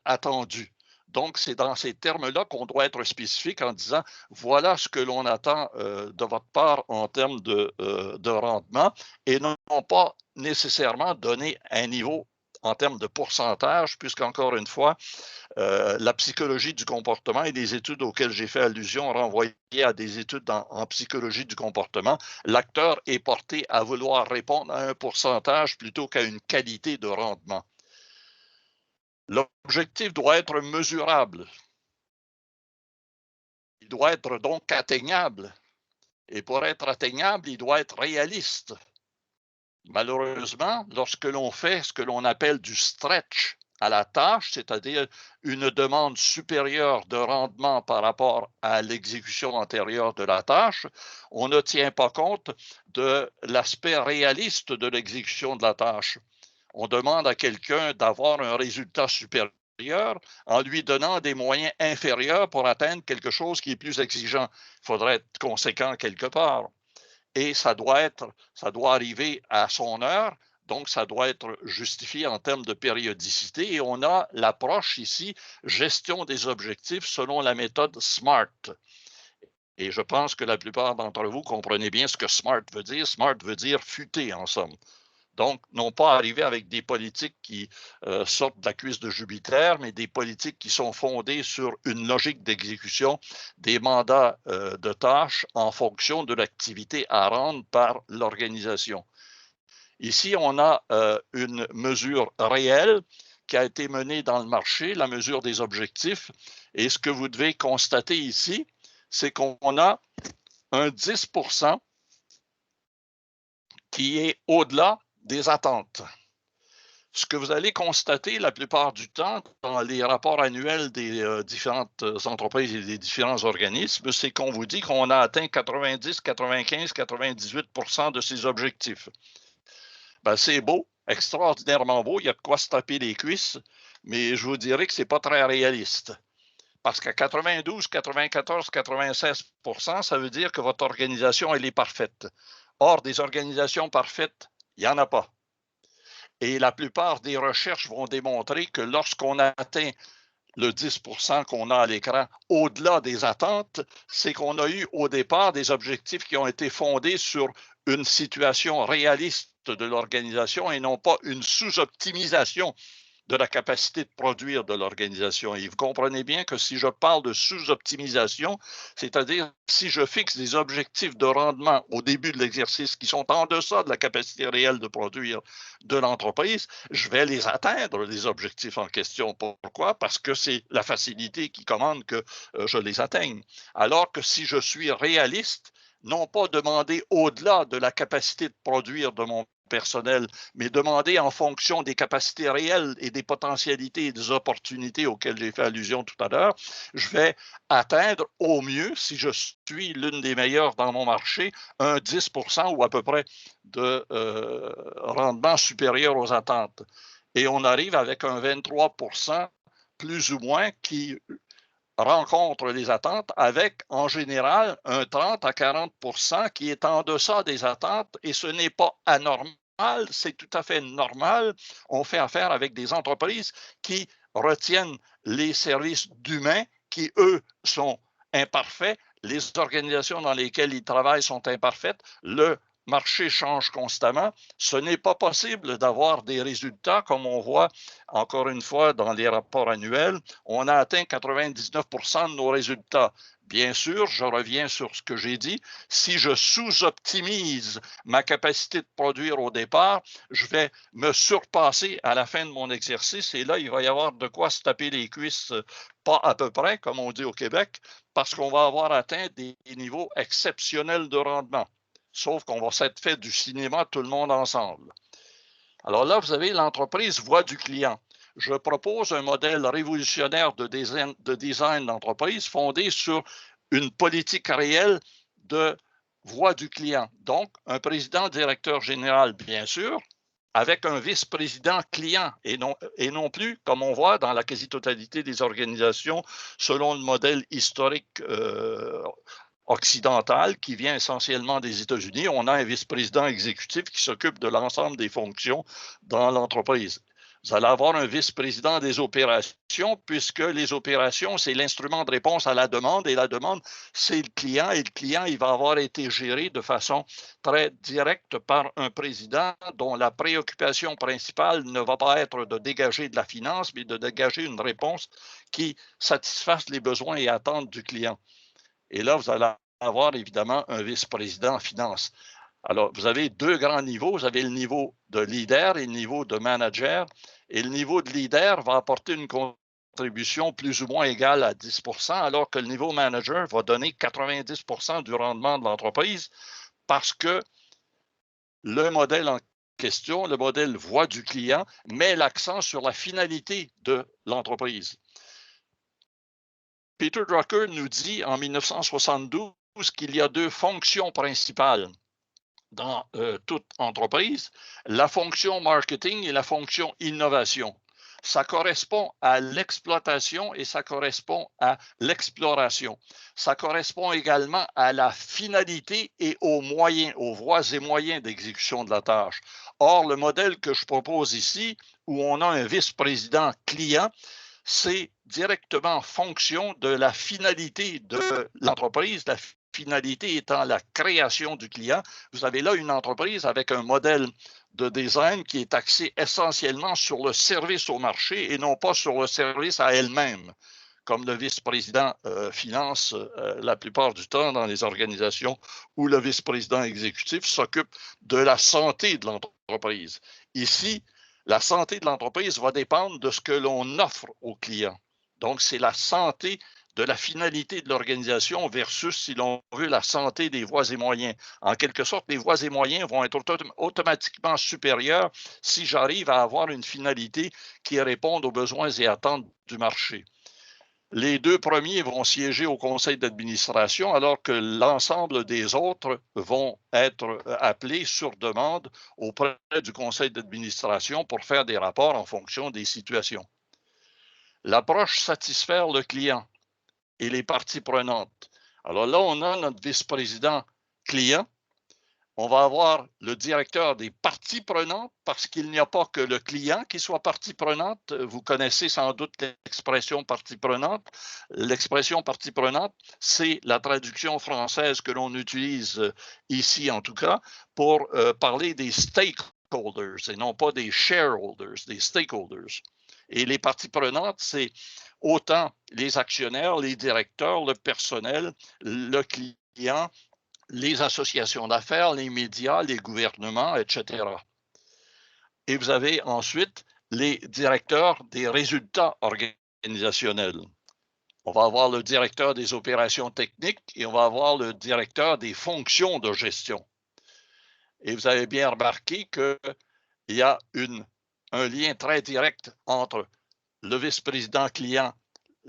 attendu. Donc, c'est dans ces termes-là qu'on doit être spécifique en disant voilà ce que l'on attend de votre part en termes de rendement et non pas nécessairement donner un niveau en termes de pourcentage, puisqu'encore une fois, la psychologie du comportement et les études auxquelles j'ai fait allusion renvoyaient à des études en psychologie du comportement. L'acteur est porté à vouloir répondre à un pourcentage plutôt qu'à une qualité de rendement. L'objectif doit être mesurable. Il doit être donc atteignable. Et pour être atteignable, il doit être réaliste. Malheureusement, lorsque l'on fait ce que l'on appelle du stretch à la tâche, c'est-à-dire une demande supérieure de rendement par rapport à l'exécution antérieure de la tâche, on ne tient pas compte de l'aspect réaliste de l'exécution de la tâche. On demande à quelqu'un d'avoir un résultat supérieur en lui donnant des moyens inférieurs pour atteindre quelque chose qui est plus exigeant. Il faudrait être conséquent quelque part. Et ça doit arriver à son heure, donc ça doit être justifié en termes de périodicité. Et on a l'approche ici, gestion des objectifs selon la méthode SMART. Et je pense que la plupart d'entre vous comprenez bien ce que SMART veut dire. SMART veut dire futé, en somme. Donc, non pas arriver avec des politiques qui sortent de la cuisse de Jupiter, mais des politiques qui sont fondées sur une logique d'exécution des mandats de tâches en fonction de l'activité à rendre par l'organisation. Ici, on a une mesure réelle qui a été menée dans le marché, la mesure des objectifs. Et ce que vous devez constater ici, c'est qu'on a un 10% qui est au-delà des attentes. Ce que vous allez constater la plupart du temps dans les rapports annuels des différentes entreprises et des différents organismes, c'est qu'on vous dit qu'on a atteint 90, 95, 98% de ces objectifs. Ben, c'est beau, extraordinairement beau, il y a de quoi se taper les cuisses, mais je vous dirais que ce n'est pas très réaliste. Parce qu'à 92, 94, 96%, ça veut dire que votre organisation, elle est parfaite. Or, des organisations parfaites, il n'y en a pas. Et la plupart des recherches vont démontrer que lorsqu'on atteint le 10% qu'on a à l'écran, au-delà des attentes, c'est qu'on a eu au départ des objectifs qui ont été fondés sur une situation réaliste de l'organisation et non pas une sous-optimisation de la capacité de produire de l'organisation. Et vous comprenez bien que si je parle de sous-optimisation, c'est-à-dire si je fixe des objectifs de rendement au début de l'exercice qui sont en deçà de la capacité réelle de produire de l'entreprise, je vais les atteindre, les objectifs en question. Pourquoi? Parce que c'est la facilité qui commande que je les atteigne. Alors que si je suis réaliste, non pas demander au-delà de la capacité de produire de mon personnel, mais demander en fonction des capacités réelles et des potentialités et des opportunités auxquelles j'ai fait allusion tout à l'heure, je vais atteindre au mieux, si je suis l'une des meilleures dans mon marché, un 10% ou à peu près de rendement supérieur aux attentes. Et on arrive avec un 23% plus ou moins qui rencontre les attentes avec, en général, un 30 à 40% qui est en deçà des attentes et ce n'est pas anormal, c'est tout à fait normal. On fait affaire avec des entreprises qui retiennent les services d'humains qui, eux, sont imparfaits. Les organisations dans lesquelles ils travaillent sont imparfaites. Le marché change constamment. Ce n'est pas possible d'avoir des résultats comme on voit encore une fois dans les rapports annuels. On a atteint 99% de nos résultats. Bien sûr, je reviens sur ce que j'ai dit. Si je sous-optimise ma capacité de produire au départ, je vais me surpasser à la fin de mon exercice et là, il va y avoir de quoi se taper les cuisses, pas à peu près, comme on dit au Québec, parce qu'on va avoir atteint des niveaux exceptionnels de rendement. Sauf qu'on va s'être fait du cinéma tout le monde ensemble. Alors là, vous avez l'entreprise voix du client. Je propose un modèle révolutionnaire de design d'entreprise fondé sur une politique réelle de voix du client. Donc, un président directeur général, bien sûr, avec un vice-président client et non plus, comme on voit dans la quasi-totalité des organisations, selon le modèle historique occidentale qui vient essentiellement des États-Unis. On a un vice-président exécutif qui s'occupe de l'ensemble des fonctions dans l'entreprise. Vous allez avoir un vice-président des opérations puisque les opérations, c'est l'instrument de réponse à la demande et la demande, c'est le client et le client, il va avoir été géré de façon très directe par un président dont la préoccupation principale ne va pas être de dégager de la finance, mais de dégager une réponse qui satisfasse les besoins et attentes du client. Et là, vous allez avoir évidemment un vice-président en finance. Alors, vous avez deux grands niveaux. Vous avez le niveau de leader et le niveau de manager. Et le niveau de leader va apporter une contribution plus ou moins égale à 10%, alors que le niveau manager va donner 90% du rendement de l'entreprise parce que le modèle en question, le modèle voix du client, met l'accent sur la finalité de l'entreprise. Peter Drucker nous dit en 1972 qu'il y a deux fonctions principales dans toute entreprise, la fonction marketing et la fonction innovation. Ça correspond à l'exploitation et ça correspond à l'exploration. Ça correspond également à la finalité et aux moyens, aux voies et moyens d'exécution de la tâche. Or, le modèle que je propose ici, où on a un vice-président client, c'est directement en fonction de la finalité de l'entreprise, la finalité étant la création du client. Vous avez là une entreprise avec un modèle de design qui est axé essentiellement sur le service au marché et non pas sur le service à elle-même, comme le vice-président finance la plupart du temps dans les organisations où le vice-président exécutif s'occupe de la santé de l'entreprise. Ici, la santé de l'entreprise va dépendre de ce que l'on offre aux clients. Donc, c'est la santé de la finalité de l'organisation versus, si l'on veut, la santé des voies et moyens. En quelque sorte, les voies et moyens vont être automatiquement supérieurs si j'arrive à avoir une finalité qui réponde aux besoins et attentes du marché. Les deux premiers vont siéger au conseil d'administration alors que l'ensemble des autres vont être appelés sur demande auprès du conseil d'administration pour faire des rapports en fonction des situations. L'approche satisfaire le client et les parties prenantes. Alors là, on a notre vice-président client on va avoir le directeur des parties prenantes parce qu'il n'y a pas que le client qui soit partie prenante. Vous connaissez sans doute l'expression partie prenante. L'expression partie prenante, c'est la traduction française que l'on utilise ici en tout cas pour parler des stakeholders et non pas des shareholders, des stakeholders. Et les parties prenantes, c'est autant les actionnaires, les directeurs, le personnel, le client, les associations d'affaires, les médias, les gouvernements, etc. Et vous avez ensuite les directeurs des résultats organisationnels. On va avoir le directeur des opérations techniques et on va avoir le directeur des fonctions de gestion. Et vous avez bien remarqué qu'il y a un lien très direct entre le vice-président client,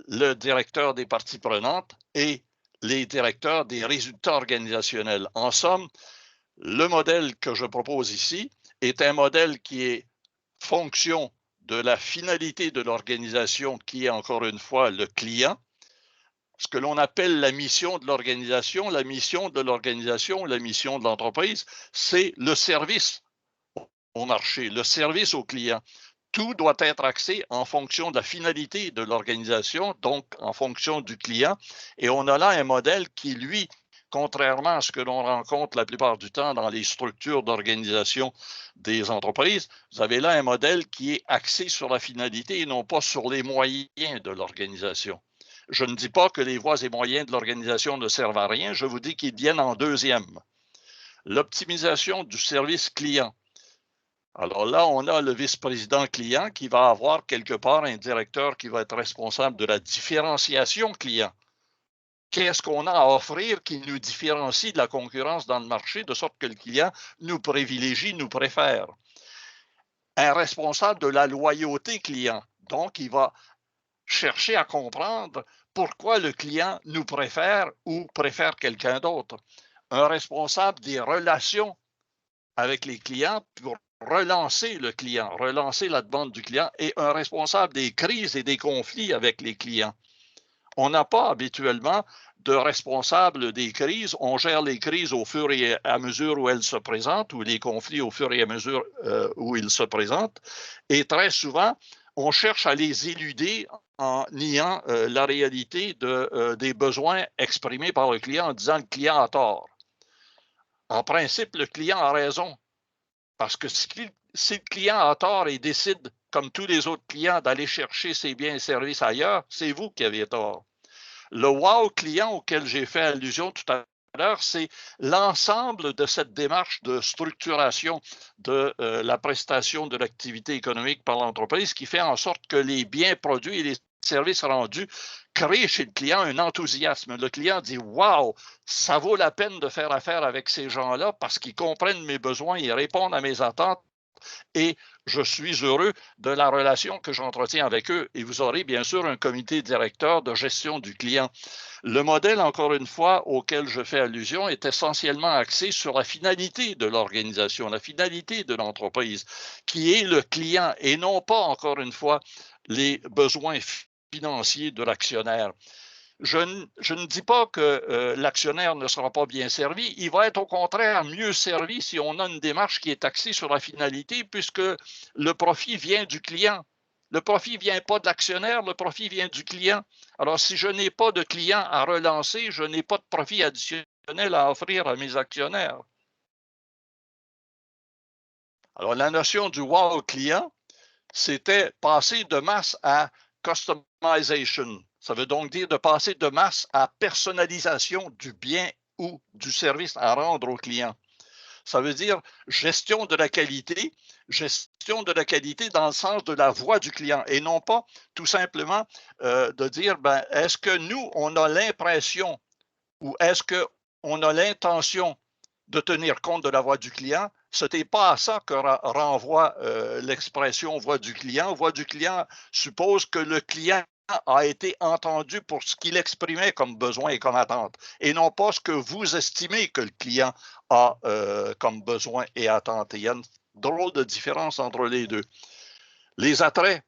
le directeur des parties prenantes et les directeurs des résultats organisationnels. En somme, le modèle que je propose ici est un modèle qui est fonction de la finalité de l'organisation qui est encore une fois le client, ce que l'on appelle la mission de l'organisation, la mission de l'organisation, la mission de l'entreprise, c'est le service au marché, le service au client. Tout doit être axé en fonction de la finalité de l'organisation, donc en fonction du client. Et on a là un modèle qui, lui, contrairement à ce que l'on rencontre la plupart du temps dans les structures d'organisation des entreprises, vous avez là un modèle qui est axé sur la finalité et non pas sur les moyens de l'organisation. Je ne dis pas que les voies et moyens de l'organisation ne servent à rien, je vous dis qu'ils viennent en deuxième. L'optimisation du service client. Alors là, on a le vice-président client qui va avoir quelque part un directeur qui va être responsable de la différenciation client. Qu'est-ce qu'on a à offrir qui nous différencie de la concurrence dans le marché de sorte que le client nous privilégie, nous préfère? Un responsable de la loyauté client. Donc, il va chercher à comprendre pourquoi le client nous préfère ou préfère quelqu'un d'autre. Un responsable des relations avec les clients pour relancer le client, relancer la demande du client et un responsable des crises et des conflits avec les clients. On n'a pas habituellement de responsable des crises. On gère les crises au fur et à mesure où elles se présentent ou les conflits au fur et à mesure où ils se présentent. Et très souvent, on cherche à les éluder en niant la réalité des besoins exprimés par le client en disant que le client a tort. En principe, le client a raison. Parce que si le client a tort et décide, comme tous les autres clients, d'aller chercher ses biens et services ailleurs, c'est vous qui avez tort. Le wow client auquel j'ai fait allusion tout à l'heure, c'est l'ensemble de cette démarche de structuration de la prestation de l'activité économique par l'entreprise qui fait en sorte que les biens produits et les services rendus créent chez le client un enthousiasme. Le client dit « Wow, ça vaut la peine de faire affaire avec ces gens-là parce qu'ils comprennent mes besoins, ils répondent à mes attentes et je suis heureux de la relation que j'entretiens avec eux. » Et vous aurez bien sûr un comité directeur de gestion du client. Le modèle, encore une fois, auquel je fais allusion est essentiellement axé sur la finalité de l'organisation, la finalité de l'entreprise, qui est le client et non pas, encore une fois, les besoins financiers de l'actionnaire. Je ne dis pas que l'actionnaire ne sera pas bien servi. Il va être au contraire mieux servi si on a une démarche qui est axée sur la finalité puisque le profit vient du client. Le profit ne vient pas de l'actionnaire, le profit vient du client. Alors, si je n'ai pas de client à relancer, je n'ai pas de profit additionnel à offrir à mes actionnaires. Alors, la notion du wow client, c'était passer de masse à customization. Ça veut donc dire de passer de masse à personnalisation du bien ou du service à rendre au client. Ça veut dire gestion de la qualité dans le sens de la voix du client et non pas tout simplement de dire est-ce que nous, on a l'impression ou est-ce qu'on a l'intention de tenir compte de la voix du client? Ce n'est pas à ça que renvoie l'expression voix du client. Voix du client suppose que le client a été entendu pour ce qu'il exprimait comme besoin et comme attente, et non pas ce que vous estimez que le client a comme besoin et attente. Et il y a une drôle de différence entre les deux. Les attraits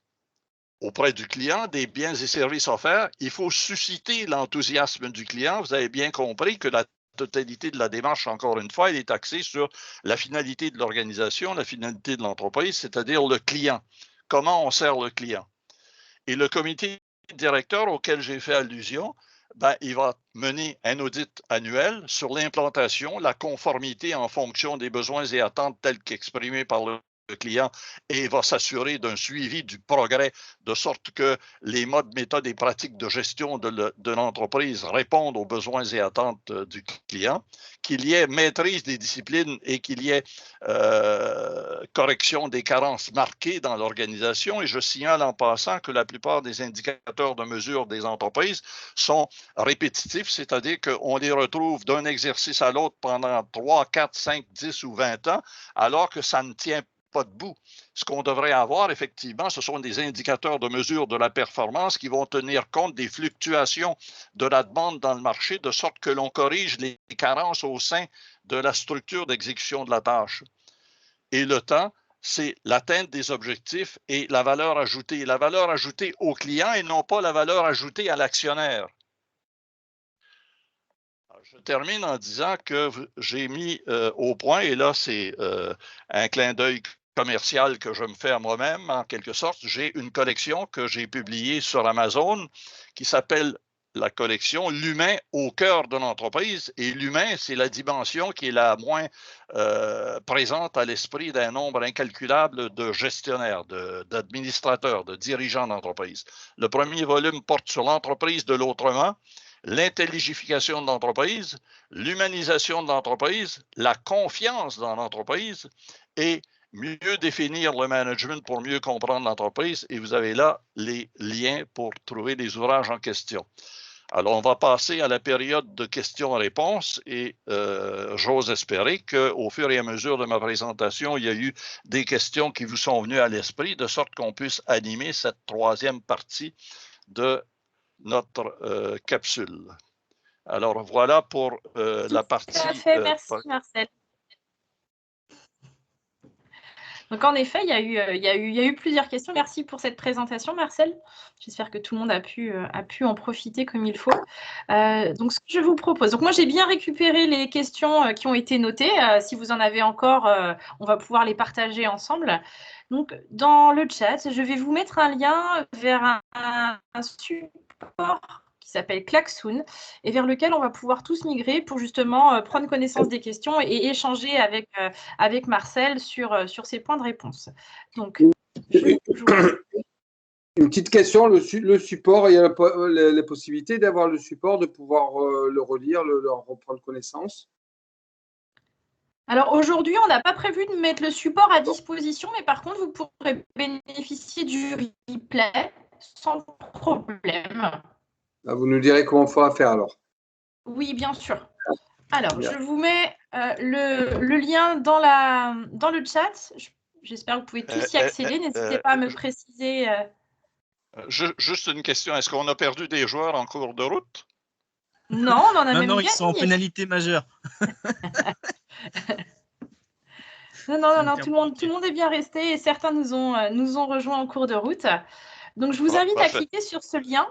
auprès du client, des biens et services offerts, il faut susciter l'enthousiasme du client. Vous avez bien compris que la totalité de la démarche, encore une fois, elle est axée sur la finalité de l'organisation, la finalité de l'entreprise, c'est-à-dire le client. Comment on sert le client? Et le comité directeur auquel j'ai fait allusion, ben, il va mener un audit annuel sur l'implantation, la conformité en fonction des besoins et attentes tels qu'exprimés par le client et va s'assurer d'un suivi du progrès de sorte que les modes, méthodes et pratiques de gestion de l'entreprise répondent aux besoins et attentes du client, qu'il y ait maîtrise des disciplines et qu'il y ait correction des carences marquées dans l'organisation. Et je signale en passant que la plupart des indicateurs de mesure des entreprises sont répétitifs, c'est-à-dire qu'on les retrouve d'un exercice à l'autre pendant 3, 4, 5, 10 ou 20 ans, alors que ça ne tient pas debout. Ce qu'on devrait avoir, effectivement, ce sont des indicateurs de mesure de la performance qui vont tenir compte des fluctuations de la demande dans le marché, de sorte que l'on corrige les carences au sein de la structure d'exécution de la tâche. Et le temps, c'est l'atteinte des objectifs et la valeur ajoutée. La valeur ajoutée au client et non pas la valeur ajoutée à l'actionnaire. Je termine en disant que j'ai mis au point, et là c'est un clin d'œil commercial que je me fais à moi-même, en quelque sorte. J'ai une collection que j'ai publiée sur Amazon qui s'appelle la collection L'humain au cœur de l'entreprise. Et l'humain, c'est la dimension qui est la moins présente à l'esprit d'un nombre incalculable de gestionnaires, d'administrateurs, de dirigeants d'entreprise. Le premier volume porte sur l'entreprise de l'autrement, l'intelligification de l'entreprise, l'humanisation de l'entreprise, la confiance dans l'entreprise et mieux définir le management pour mieux comprendre l'entreprise. Et vous avez là les liens pour trouver les ouvrages en question. Alors, on va passer à la période de questions-réponses et j'ose espérer qu'au fur et à mesure de ma présentation, il y a eu des questions qui vous sont venues à l'esprit, de sorte qu'on puisse animer cette troisième partie de notre capsule. Alors, voilà pour la partie... Tout à fait, merci Marcel. Donc, en effet, il y a eu plusieurs questions. Merci pour cette présentation, Marcel. J'espère que tout le monde a pu en profiter comme il faut. Donc, ce que je vous propose, donc moi, j'ai bien récupéré les questions qui ont été notées. Si vous en avez encore, on va pouvoir les partager ensemble. Donc, dans le chat, je vais vous mettre un lien vers un support qui s'appelle Klaxoon et vers lequel on va pouvoir tous migrer pour justement prendre connaissance des questions et échanger avec Marcel sur ces points de réponse. Donc, une petite question, le support, il y a la possibilité d'avoir le support, de pouvoir le relire, en reprendre connaissance? Alors aujourd'hui, on n'a pas prévu de mettre le support à disposition, mais par contre, vous pourrez bénéficier du replay sans problème. Vous nous direz comment il faudra faire alors. Oui, bien sûr. Alors, je vous mets le lien dans le chat. J'espère que vous pouvez tous y accéder. N'hésitez pas à me préciser. Juste une question. Est-ce qu'on a perdu des joueurs en cours de route? Non, on en a même gagné. Non, ils sont en pénalité majeure. Non, tout le monde est bien resté et certains nous ont rejoints en cours de route. Donc, je vous invite à cliquer sur ce lien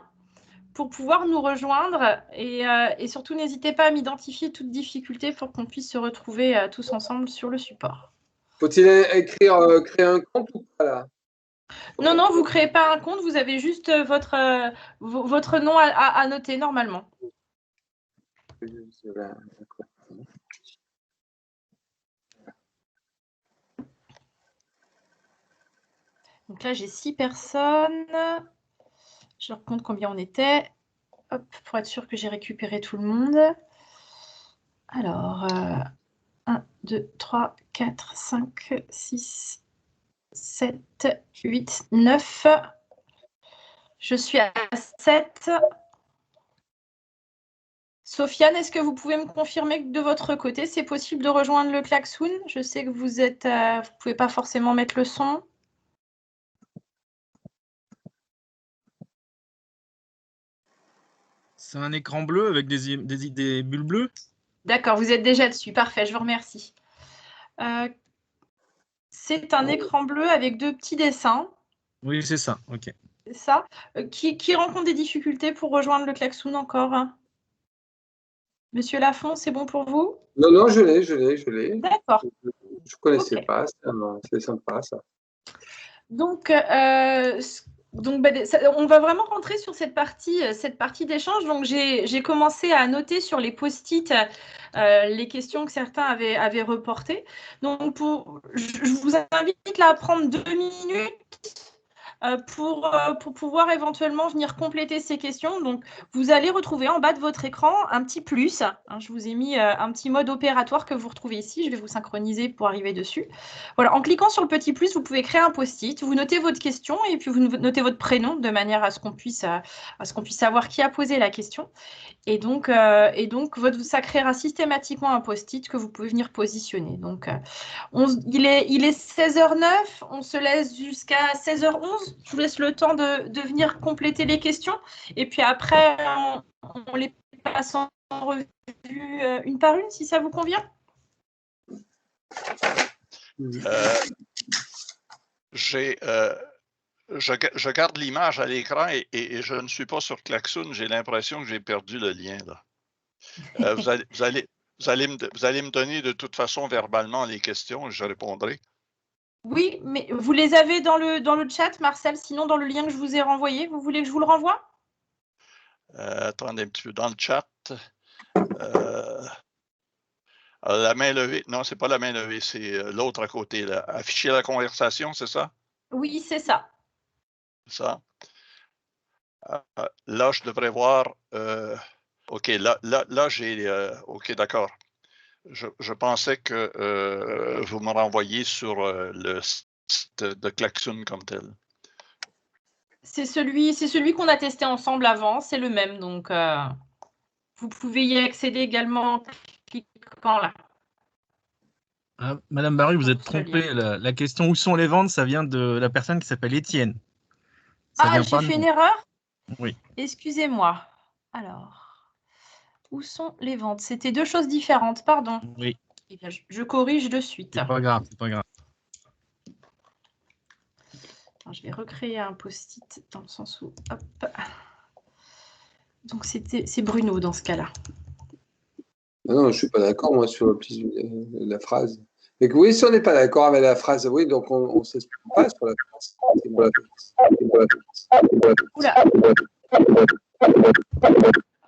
pour pouvoir nous rejoindre et surtout, n'hésitez pas à m'identifier toute difficulté pour qu'on puisse se retrouver tous ensemble sur le support. Faut-il créer un compte ou pas là? Non, vous ne créez pas un compte, vous avez juste votre nom à noter normalement. Donc là, j'ai 6 personnes. Je leur compte combien on était. Hop, pour être sûr que j'ai récupéré tout le monde. Alors, 1, 2, 3, 4, 5, 6, 7, 8, 9. Je suis à 7. Sofiane, est-ce que vous pouvez me confirmer que de votre côté, c'est possible de rejoindre le Klaxoon? Je sais que vous ne pouvez pas forcément mettre le son. C'est un écran bleu avec des bulles bleues. D'accord, vous êtes déjà dessus. Parfait, je vous remercie. C'est un écran bleu avec 2 petits dessins. Oui, c'est ça. Ok. C'est ça. Qui rencontre des difficultés pour rejoindre le Klaxoon encore? Monsieur Lafont, c'est bon pour vous? Non, non, je l'ai. D'accord. Je ne connaissais Ok. pas, c'est sympa ça. Donc, on va vraiment rentrer sur cette partie d'échange. Donc, j'ai commencé à noter sur les post-it les questions que certains avaient reportées. Donc, je vous invite là à prendre 2 minutes pour pouvoir éventuellement venir compléter ces questions. Donc, vous allez retrouver en bas de votre écran un petit plus. Je vous ai mis un petit mode opératoire que vous retrouvez ici. Je vais vous synchroniser pour arriver dessus. Voilà, en cliquant sur le petit plus, vous pouvez créer un post-it. Vous notez votre question et puis vous notez votre prénom de manière à ce qu'on puisse savoir qui a posé la question. Et donc, ça créera systématiquement un post-it que vous pouvez venir positionner. Donc, il est 16h09, on se laisse jusqu'à 16h11. Je vous laisse le temps de venir compléter les questions. Et puis après, on les passe en revue une par une, si ça vous convient. Je garde l'image à l'écran et je ne suis pas sur Klaxoon. J'ai l'impression que j'ai perdu le lien. Là. Vous allez me donner de toute façon verbalement les questions et je répondrai. Oui, mais vous les avez dans le chat, Marcel, sinon dans le lien que je vous ai renvoyé. Vous voulez que je vous le renvoie? Attendez un petit peu. Dans le chat, la main levée. Non, c'est pas la main levée, c'est l'autre à côté. Là. Afficher la conversation, c'est ça? Oui, c'est ça. Ça. Là, je devrais voir. OK, là j'ai. OK, d'accord. Je pensais que vous me renvoyiez sur le site de Klaxoon comme tel. C'est celui qu'on a testé ensemble avant, c'est le même. Donc, vous pouvez y accéder également en cliquant là. Ah, Madame Barry, vous êtes trompée. La question « Où sont les ventes ?» ça vient de la personne qui s'appelle Étienne. Ah, j'ai fait une erreur? Oui. Excusez-moi. Alors, où sont les ventes? C'était 2 choses différentes, pardon. Oui. Eh bien, je corrige de suite. C'est pas grave, c'est pas grave. Alors, je vais recréer un post-it dans le sens où... Hop. Donc, c'est Bruno dans ce cas-là. Non, je ne suis pas d'accord, moi, sur la phrase. Mais oui, si on n'est pas d'accord avec la phrase, oui, donc on ne s'exprime pas sur la phrase. Oula.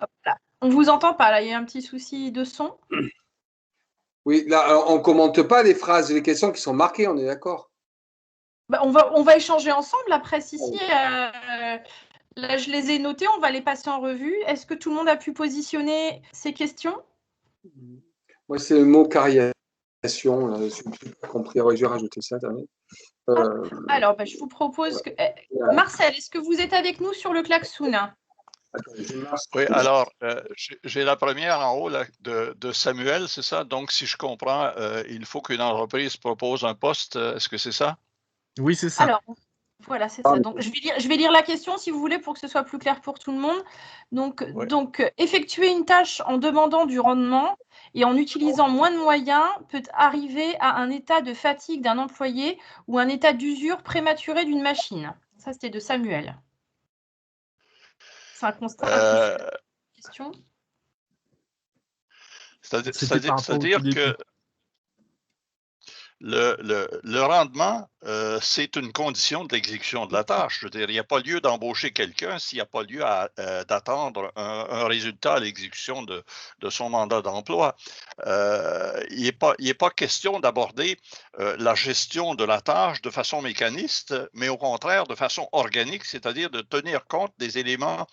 Hop là. On ne vous entend pas, là, il y a un petit souci de son. Oui, là, alors, on ne commente pas les phrases et les questions qui sont marquées, on est d'accord. Bah, on va échanger ensemble après, ici. Là, je les ai notées, on va les passer en revue. Est-ce que tout le monde a pu positionner ces questions? Moi, c'est le mot cariation. Je n'ai pas compris. Je vais rajouter ça. Alors, je vous propose que... Marcel, est-ce que vous êtes avec nous sur le Klaxoon? Oui, alors, j'ai la première en haut là, de Samuel, c'est ça? Donc, si je comprends, il faut qu'une entreprise propose un poste. Est-ce que c'est ça? Oui, c'est ça. Alors, voilà, c'est ça. Donc, je vais lire la question, si vous voulez, pour que ce soit plus clair pour tout le monde. Donc, oui. donc, effectuer une tâche en demandant du rendement et en utilisant moins de moyens peut arriver à un état de fatigue d'un employé ou un état d'usure prématuré d'une machine. Ça, c'était de Samuel. C'est un constat. Question. C'est-à-dire que le rendement, c'est une condition de l'exécution de la tâche. Je veux dire, il n'y a pas lieu d'embaucher quelqu'un s'il n'y a pas lieu d'attendre un résultat à l'exécution de son mandat d'emploi. Il n'est pas question d'aborder la gestion de la tâche de façon mécaniste, mais au contraire de façon organique, c'est-à-dire de tenir compte des éléments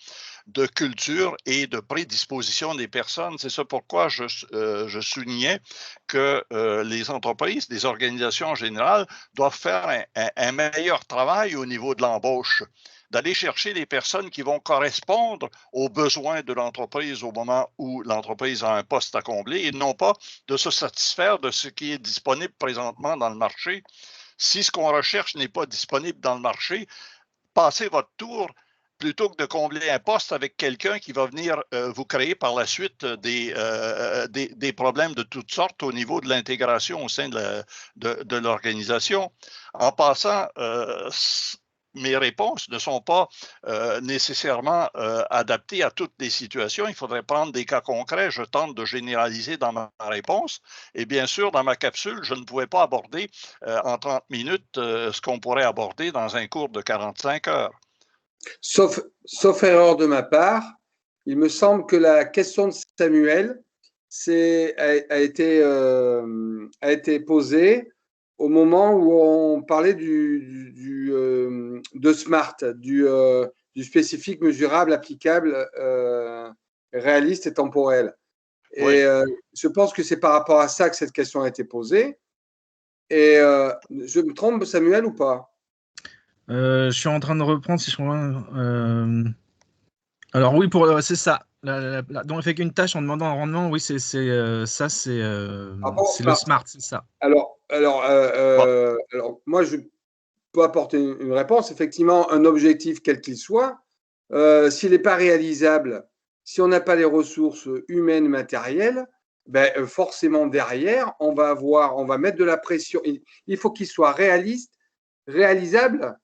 de culture et de prédisposition des personnes. C'est ça pourquoi je soulignais que les entreprises, les organisations en général, doivent faire un meilleur travail au niveau de l'embauche, d'aller chercher les personnes qui vont correspondre aux besoins de l'entreprise au moment où l'entreprise a un poste à combler et non pas de se satisfaire de ce qui est disponible présentement dans le marché. Si ce qu'on recherche n'est pas disponible dans le marché, passez votre tour plutôt que de combler un poste avec quelqu'un qui va venir vous créer par la suite des problèmes de toutes sortes au niveau de l'intégration au sein de l'organisation. En passant, mes réponses ne sont pas nécessairement adaptées à toutes les situations. Il faudrait prendre des cas concrets. Je tente de généraliser dans ma réponse. Et bien sûr, dans ma capsule, je ne pouvais pas aborder en 30 minutes ce qu'on pourrait aborder dans un cours de 45 heures. Sauf erreur de ma part, il me semble que la question de Samuel a été posée au moment où on parlait de SMART, du spécifique, mesurable, applicable, réaliste et temporel. Et je pense que c'est par rapport à ça que cette question a été posée. Et je me trompe, Samuel, ou pas? Je suis en train de reprendre si je comprends. Alors oui, c'est ça. Donc on fait qu'une tâche en demandant un rendement. Oui, c'est le SMART, c'est ça. Alors, moi, je peux apporter une réponse. Effectivement, un objectif, quel qu'il soit, s'il n'est pas réalisable, si on n'a pas les ressources humaines, matérielles, ben, forcément derrière, on va mettre de la pression. Il faut qu'il soit réalisable.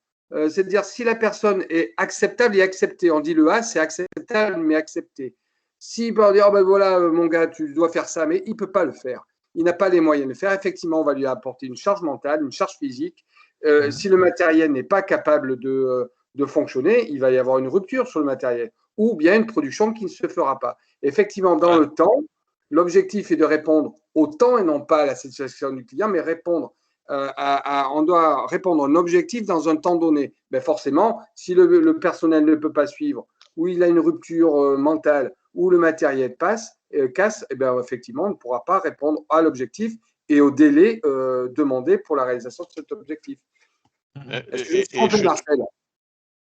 C'est-à-dire, si la personne est acceptable et acceptée, on dit le A, c'est acceptable mais accepté. Si on dit, oh ben voilà, mon gars, tu dois faire ça, mais il ne peut pas le faire. Il n'a pas les moyens de le faire. Effectivement, on va lui apporter une charge mentale, une charge physique. Si le matériel n'est pas capable de fonctionner, il va y avoir une rupture sur le matériel ou bien une production qui ne se fera pas. Effectivement, dans le temps, l'objectif est de répondre au temps et non pas à la satisfaction du client, mais on doit répondre à un objectif dans un temps donné. Ben forcément, si le personnel ne peut pas suivre, ou il a une rupture mentale, ou le matériel casse, et ben effectivement, on ne pourra pas répondre à l'objectif et au délai demandé pour la réalisation de cet objectif. Est-ce que je me suis trompé, Marcel ?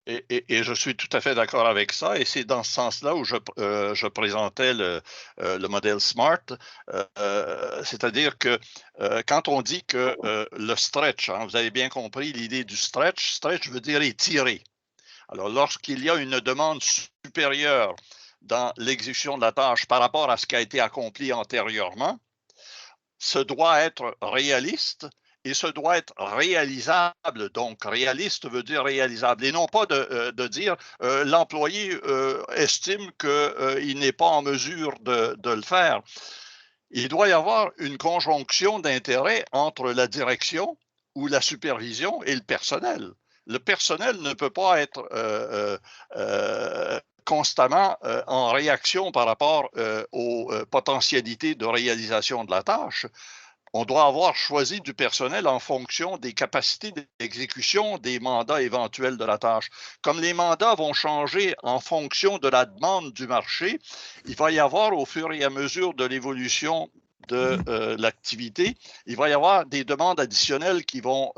Et je suis tout à fait d'accord avec ça, et c'est dans ce sens-là où je présentais le modèle SMART, c'est-à-dire que quand on dit que le stretch, hein, vous avez bien compris l'idée du stretch veut dire étirer. Alors, lorsqu'il y a une demande supérieure dans l'exécution de la tâche par rapport à ce qui a été accompli antérieurement, ce doit être réaliste. Et ce doit être réalisable. Donc, réaliste veut dire réalisable. Et non pas de dire l'employé estime qu'il n'est pas en mesure de le faire. Il doit y avoir une conjonction d'intérêts entre la direction ou la supervision et le personnel. Le personnel ne peut pas être constamment en réaction par rapport aux potentialités de réalisation de la tâche. On doit avoir choisi du personnel en fonction des capacités d'exécution des mandats éventuels de la tâche. Comme les mandats vont changer en fonction de la demande du marché, il va y avoir au fur et à mesure de l'évolution de l'activité, il va y avoir des demandes additionnelles qui vont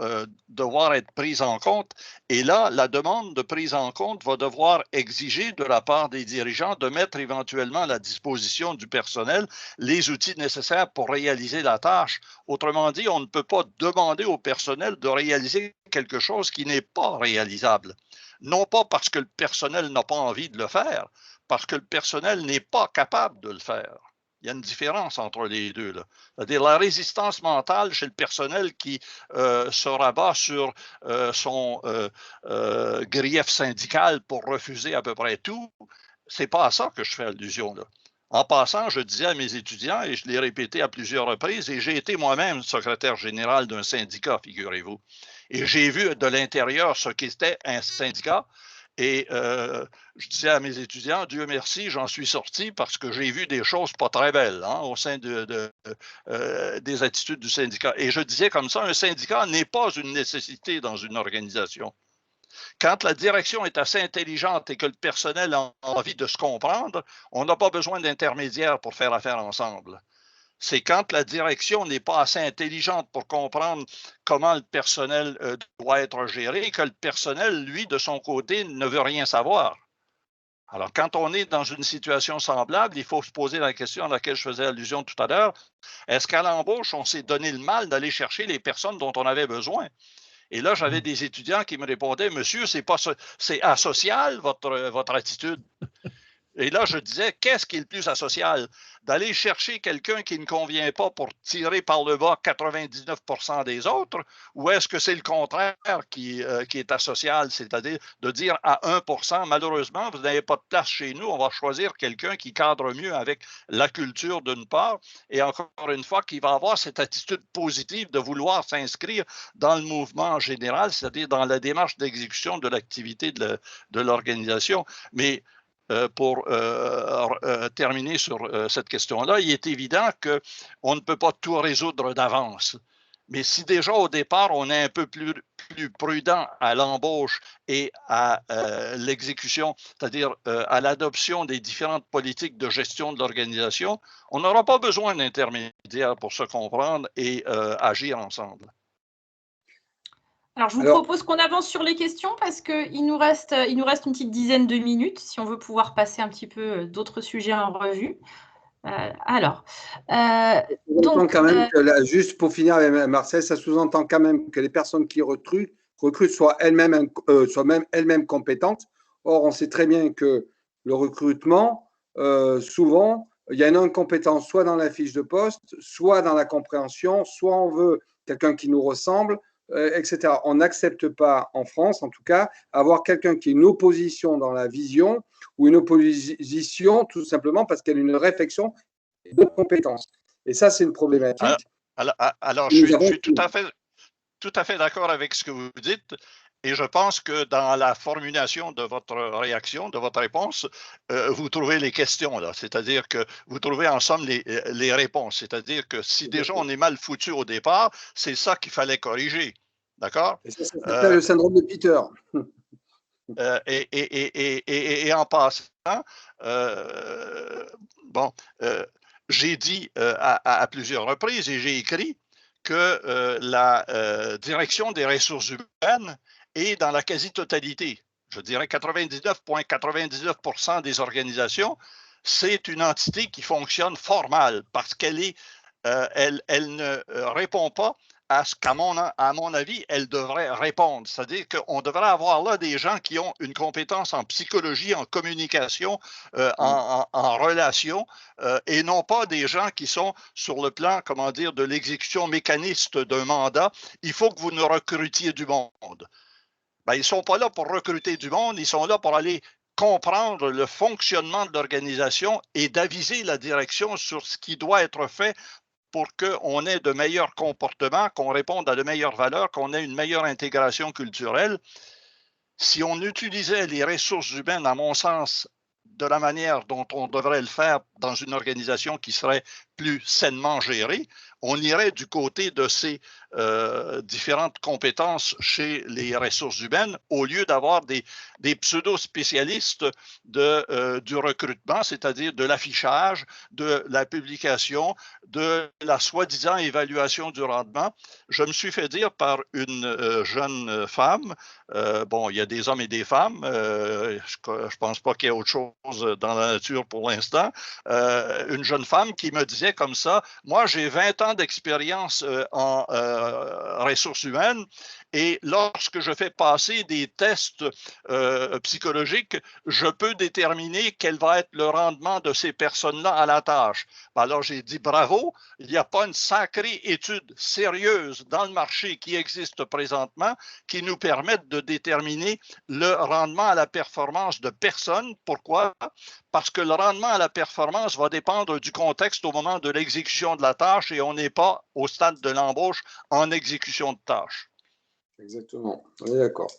devoir être prises en compte. Et là, la demande de prise en compte va devoir exiger de la part des dirigeants de mettre éventuellement à la disposition du personnel les outils nécessaires pour réaliser la tâche. Autrement dit, on ne peut pas demander au personnel de réaliser quelque chose qui n'est pas réalisable. Non pas parce que le personnel n'a pas envie de le faire, parce que le personnel n'est pas capable de le faire. Il y a une différence entre les deux. C'est-à-dire la résistance mentale chez le personnel qui se rabat sur son grief syndical pour refuser à peu près tout, c'est pas à ça que je fais allusion, là. En passant, je disais à mes étudiants, et je l'ai répété à plusieurs reprises, et j'ai été moi-même secrétaire général d'un syndicat, figurez-vous. Et j'ai vu de l'intérieur ce qu'était un syndicat. Et je disais à mes étudiants, Dieu merci, j'en suis sorti parce que j'ai vu des choses pas très belles au sein des attitudes du syndicat. Et je disais comme ça, un syndicat n'est pas une nécessité dans une organisation. Quand la direction est assez intelligente et que le personnel a envie de se comprendre, on n'a pas besoin d'intermédiaires pour faire affaire ensemble. C'est quand la direction n'est pas assez intelligente pour comprendre comment le personnel doit être géré que le personnel, lui, de son côté, ne veut rien savoir. Alors, quand on est dans une situation semblable, il faut se poser la question à laquelle je faisais allusion tout à l'heure. Est-ce qu'à l'embauche, on s'est donné le mal d'aller chercher les personnes dont on avait besoin? Et là, j'avais des étudiants qui me répondaient, « Monsieur, c'est asocial, votre attitude. » Et là, je disais, qu'est-ce qui est le plus asocial? D'aller chercher quelqu'un qui ne convient pas pour tirer par le bas 99% des autres, ou est-ce que c'est le contraire qui est asocial, c'est-à-dire de dire à 1%, malheureusement, vous n'avez pas de place chez nous, on va choisir quelqu'un qui cadre mieux avec la culture d'une part, et encore une fois, qui va avoir cette attitude positive de vouloir s'inscrire dans le mouvement général, c'est-à-dire dans la démarche d'exécution de l'activité de l'organisation. Mais pour terminer sur cette question-là, il est évident qu'on ne peut pas tout résoudre d'avance. Mais si déjà au départ, on est un peu plus prudent à l'embauche et à l'exécution, c'est-à-dire à l'adoption des différentes politiques de gestion de l'organisation, on n'aura pas besoin d'intermédiaires pour se comprendre et agir ensemble. Alors, je vous propose qu'on avance sur les questions parce qu'il nous reste une petite dizaine de minutes si on veut pouvoir passer un petit peu d'autres sujets en revue. Donc, quand même juste pour finir avec Marcel, ça sous-entend quand même que les personnes qui recrutent soient même elles-mêmes compétentes. Or, on sait très bien que le recrutement, souvent, il y a une incompétence soit dans la fiche de poste, soit dans la compréhension, soit on veut quelqu'un qui nous ressemble, etc. On n'accepte pas, en France en tout cas, avoir quelqu'un qui ait une opposition dans la vision ou une opposition tout simplement parce qu'elle a une réflexion de compétences. Et ça, c'est une problématique. Alors je suis tout à fait d'accord avec ce que vous dites. Et je pense que dans la formulation de votre réaction, de votre réponse, vous trouvez les questions, là. C'est-à-dire que vous trouvez en somme les réponses. C'est-à-dire que si déjà on est mal foutu au départ, c'est ça qu'il fallait corriger. D'accord? Ça s'appelle le syndrome de Peter. Et en passant, j'ai dit à plusieurs reprises et j'ai écrit que la direction des ressources humaines est dans la quasi-totalité, je dirais 99,99% des organisations, c'est une entité qui fonctionne fort mal parce qu'elle ne répond pas à ce qu'à mon avis, elle devrait répondre. C'est-à-dire qu'on devrait avoir là des gens qui ont une compétence en psychologie, en communication, en relation, et non pas des gens qui sont sur le plan, comment dire, de l'exécution mécaniste d'un mandat. Il faut que vous nous recrutiez du monde. Ben, ils ne sont pas là pour recruter du monde, ils sont là pour aller comprendre le fonctionnement de l'organisation et d'aviser la direction sur ce qui doit être fait pour qu'on ait de meilleurs comportements, qu'on réponde à de meilleures valeurs, qu'on ait une meilleure intégration culturelle. Si on utilisait les ressources humaines, à mon sens, de la manière dont on devrait le faire dans une organisation qui serait plus sainement gérée, on irait du côté de ces différentes compétences chez les ressources humaines au lieu d'avoir des pseudo-spécialistes du recrutement, c'est-à-dire de l'affichage, de la publication, de la soi-disant évaluation du rendement. Je me suis fait dire par une jeune femme, bon, il y a des hommes et des femmes, je ne pense pas qu'il y ait autre chose dans la nature pour l'instant, une jeune femme qui me disait comme ça, moi j'ai 20 ans d'expérience en ressources humaines et lorsque je fais passer des tests psychologiques, je peux déterminer quel va être le rendement de ces personnes-là à la tâche. Alors j'ai dit bravo, il n'y a pas une sacrée étude sérieuse dans le marché qui existe présentement qui nous permette de déterminer le rendement à la performance de personnes. Pourquoi? Parce que le rendement à la performance va dépendre du contexte au moment de l'exécution de la tâche et on n'est pas au stade de l'embauche en exécution de tâche. Exactement, on est d'accord.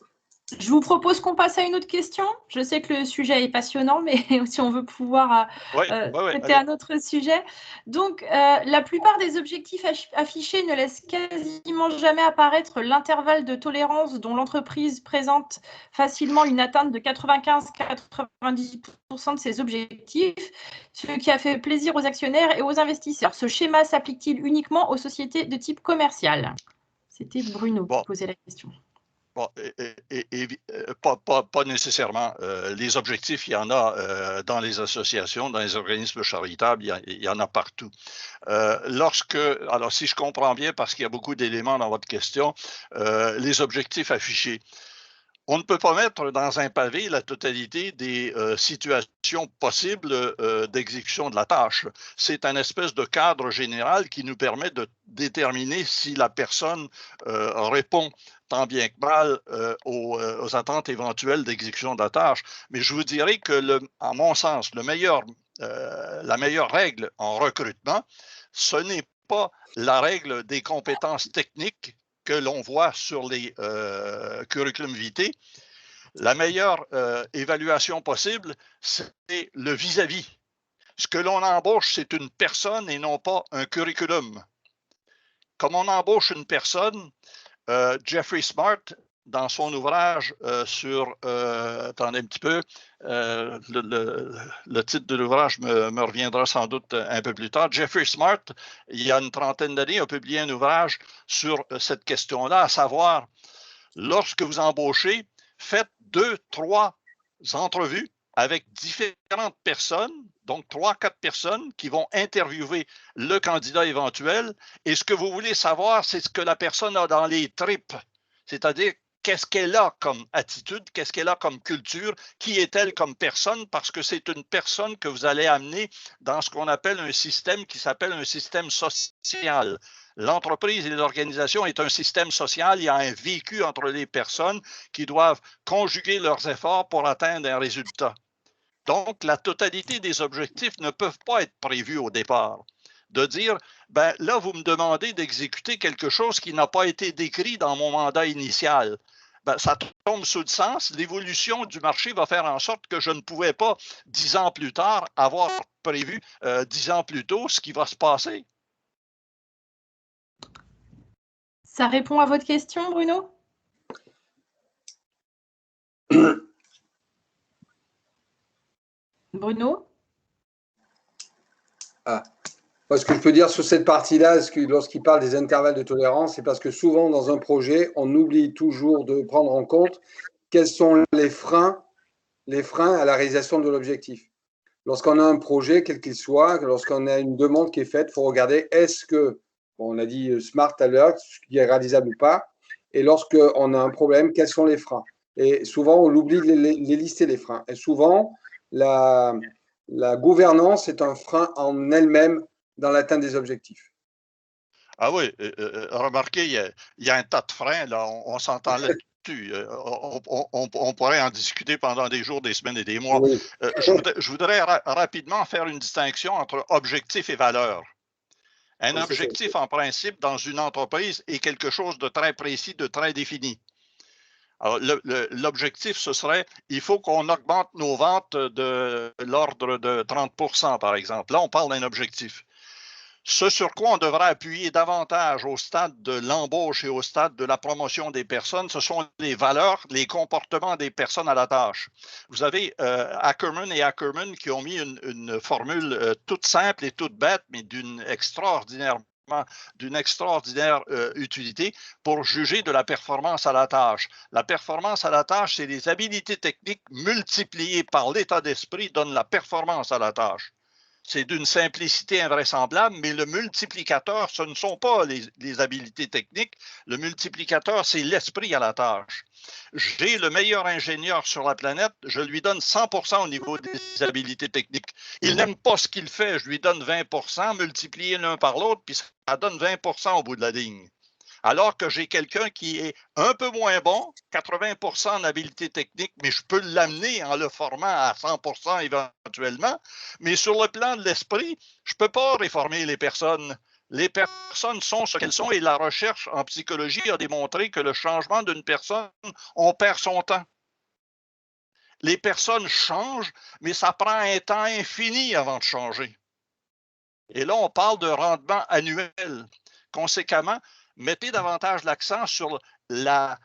Je vous propose qu'on passe à une autre question. Je sais que le sujet est passionnant, mais si on veut pouvoir traiter un autre sujet. Donc, la plupart des objectifs affichés ne laissent quasiment jamais apparaître l'intervalle de tolérance dont l'entreprise présente facilement une atteinte de 95-90% de ses objectifs, ce qui a fait plaisir aux actionnaires et aux investisseurs. Ce schéma s'applique-t-il uniquement aux sociétés de type commercial? C'était Bruno qui posait la question. Bon, pas nécessairement. Les objectifs, il y en a dans les associations, dans les organismes charitables, il y en a partout. Alors, si je comprends bien, parce qu'il y a beaucoup d'éléments dans votre question, les objectifs affichés. On ne peut pas mettre dans un pavé la totalité des situations possibles d'exécution de la tâche. C'est un espèce de cadre général qui nous permet de déterminer si la personne répond tant bien que mal aux attentes éventuelles d'exécution de la tâche. Mais je vous dirais que, à mon sens, la meilleure règle en recrutement, ce n'est pas la règle des compétences techniques que l'on voit sur les curriculum vitae. La meilleure évaluation possible, c'est le vis-à-vis. Ce que l'on embauche, c'est une personne et non pas un curriculum. Comme on embauche une personne, Jeffrey Smart, dans son ouvrage attendez un petit peu, le titre de l'ouvrage me reviendra sans doute un peu plus tard. Jeffrey Smart, il y a une trentaine d'années, a publié un ouvrage sur cette question-là, à savoir, lorsque vous embauchez, faites 2-3 entrevues avec différentes personnes, donc 3-4 personnes qui vont interviewer le candidat éventuel. Et ce que vous voulez savoir, c'est ce que la personne a dans les tripes, c'est-à-dire qu'est-ce qu'elle a comme attitude, qu'est-ce qu'elle a comme culture, qui est-elle comme personne, parce que c'est une personne que vous allez amener dans ce qu'on appelle un système qui s'appelle un système social. L'entreprise et l'organisation est un système social, il y a un vécu entre les personnes qui doivent conjuguer leurs efforts pour atteindre un résultat. Donc, la totalité des objectifs ne peuvent pas être prévus au départ. De dire, ben là, vous me demandez d'exécuter quelque chose qui n'a pas été décrit dans mon mandat initial. Ben, ça tombe sous le sens. L'évolution du marché va faire en sorte que je ne pouvais pas, 10 ans plus tard, avoir prévu 10 ans plus tôt ce qui va se passer. Ça répond à votre question, Bruno? Bruno? Moi, ce que je peux dire sur cette partie-là, lorsqu'il parle des intervalles de tolérance, c'est parce que souvent, dans un projet, on oublie toujours de prendre en compte quels sont les freins à la réalisation de l'objectif. Lorsqu'on a un projet, quel qu'il soit, lorsqu'on a une demande qui est faite, il faut regarder est-ce que, bon, on a dit SMART à l'heure, ce qui est réalisable ou pas, et lorsqu'on a un problème, quels sont les freins. Et souvent, on oublie de les lister, les freins. Et souvent, la gouvernance est un frein en elle-même dans l'atteinte des objectifs. Ah oui, remarquez, il y a un tas de freins, là, on s'entend là-dessus. On pourrait en discuter pendant des jours, des semaines et des mois. Oui. Je voudrais rapidement faire une distinction entre objectif et valeur. Un objectif, en principe, dans une entreprise, est quelque chose de très précis, de très défini. Alors, l'objectif, ce serait, il faut qu'on augmente nos ventes de l'ordre de 30%, par exemple. Là, on parle d'un objectif. Ce sur quoi on devra appuyer davantage au stade de l'embauche et au stade de la promotion des personnes, ce sont les valeurs, les comportements des personnes à la tâche. Vous avez Ackerman et Ackerman qui ont mis une formule toute simple et toute bête, mais d'une extraordinaire utilité pour juger de la performance à la tâche. La performance à la tâche, c'est les habilités techniques multipliées par l'état d'esprit donnent la performance à la tâche. C'est d'une simplicité invraisemblable, mais le multiplicateur, ce ne sont pas les habilités techniques. Le multiplicateur, c'est l'esprit à la tâche. J'ai le meilleur ingénieur sur la planète, je lui donne 100% au niveau des habilités techniques. Il n'aime pas ce qu'il fait, je lui donne 20%, multiplié l'un par l'autre, puis ça donne 20% au bout de la ligne. Alors que j'ai quelqu'un qui est un peu moins bon, 80% en habilité technique, mais je peux l'amener en le formant à 100% éventuellement. Mais sur le plan de l'esprit, je ne peux pas réformer les personnes. Les personnes sont ce qu'elles sont et la recherche en psychologie a démontré que le changement d'une personne, on perd son temps. Les personnes changent, mais ça prend un temps infini avant de changer. Et là, on parle de rendement annuel. Conséquemment, mettez davantage l'accent sur la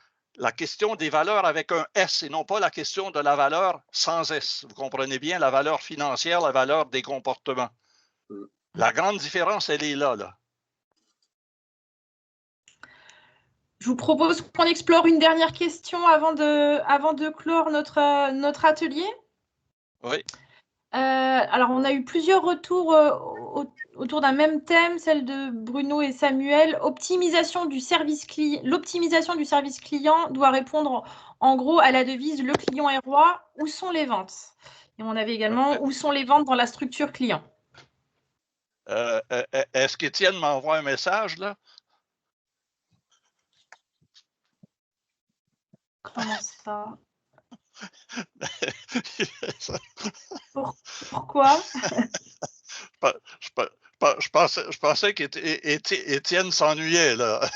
question des valeurs avec un S et non pas la question de la valeur sans S. Vous comprenez bien, la valeur financière, la valeur des comportements. La grande différence, elle est là. Je vous propose qu'on explore une dernière question avant de clore notre atelier. Oui. Alors, on a eu plusieurs retours autour d'un même thème, celle de Bruno et Samuel. L'optimisation du service client doit répondre en gros à la devise « Le client est roi ». Où sont les ventes? Et on avait également « Où sont les ventes dans la structure client ». Est-ce qu'Étienne m'envoie un message, là? Comment ça? Pourquoi? Je pensais qu'Étienne s'ennuyait, là.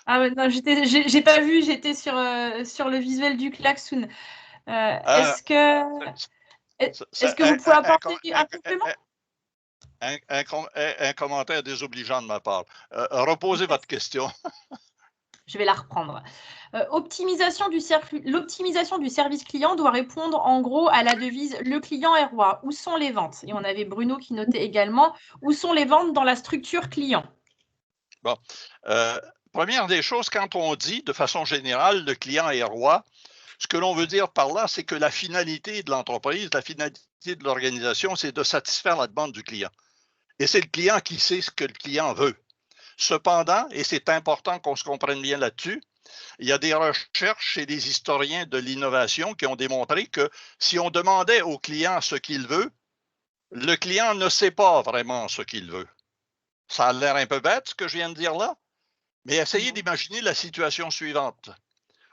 Ah non, j'ai pas vu, j'étais sur le visuel du klaxon. Est-ce que vous pouvez apporter un complément? Un commentaire désobligeant de ma part. Reposez votre question. Je vais la reprendre. L'optimisation du service client doit répondre en gros à la devise « Le client est roi ». Où sont les ventes? Et on avait Bruno qui notait également « Où sont les ventes dans la structure client ». Bon. Première des choses, quand on dit de façon générale « Le client est roi », ce que l'on veut dire par là, c'est que la finalité de l'entreprise, la finalité de l'organisation, c'est de satisfaire la demande du client. Et c'est le client qui sait ce que le client veut. Cependant, et c'est important qu'on se comprenne bien là-dessus, il y a des recherches chez les historiens de l'innovation qui ont démontré que si on demandait au client ce qu'il veut, le client ne sait pas vraiment ce qu'il veut. Ça a l'air un peu bête ce que je viens de dire là, mais essayez d'imaginer la situation suivante.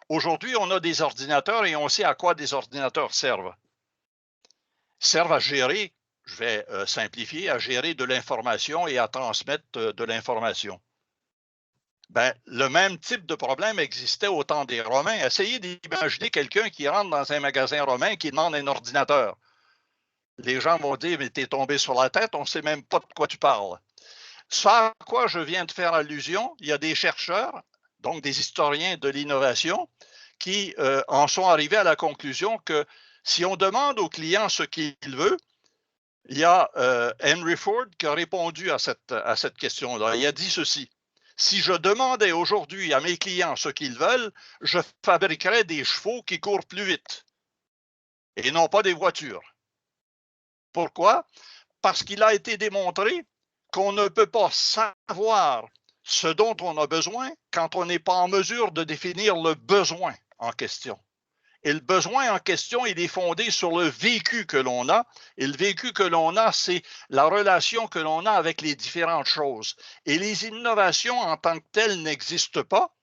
Aujourd'hui, on a des ordinateurs et on sait à quoi des ordinateurs servent. Servent à gérer, je vais simplifier, à gérer de l'information et à transmettre de l'information. Ben, le même type de problème existait au temps des Romains. Essayez d'imaginer quelqu'un qui rentre dans un magasin romain qui demande un ordinateur. Les gens vont dire, mais t'es tombé sur la tête, on ne sait même pas de quoi tu parles. Ce à quoi je viens de faire allusion, il y a des chercheurs, donc des historiens de l'innovation, qui en sont arrivés à la conclusion que si on demande au client ce qu'il veut, il y a Henry Ford qui a répondu à cette question-là. Il a dit ceci: si je demandais aujourd'hui à mes clients ce qu'ils veulent, je fabriquerais des chevaux qui courent plus vite et non pas des voitures. Pourquoi? Parce qu'il a été démontré qu'on ne peut pas savoir ce dont on a besoin quand on n'est pas en mesure de définir le besoin en question. Et le besoin en question, il est fondé sur le vécu que l'on a. Et le vécu que l'on a, c'est la relation que l'on a avec les différentes choses. Et les innovations en tant que telles n'existent pas.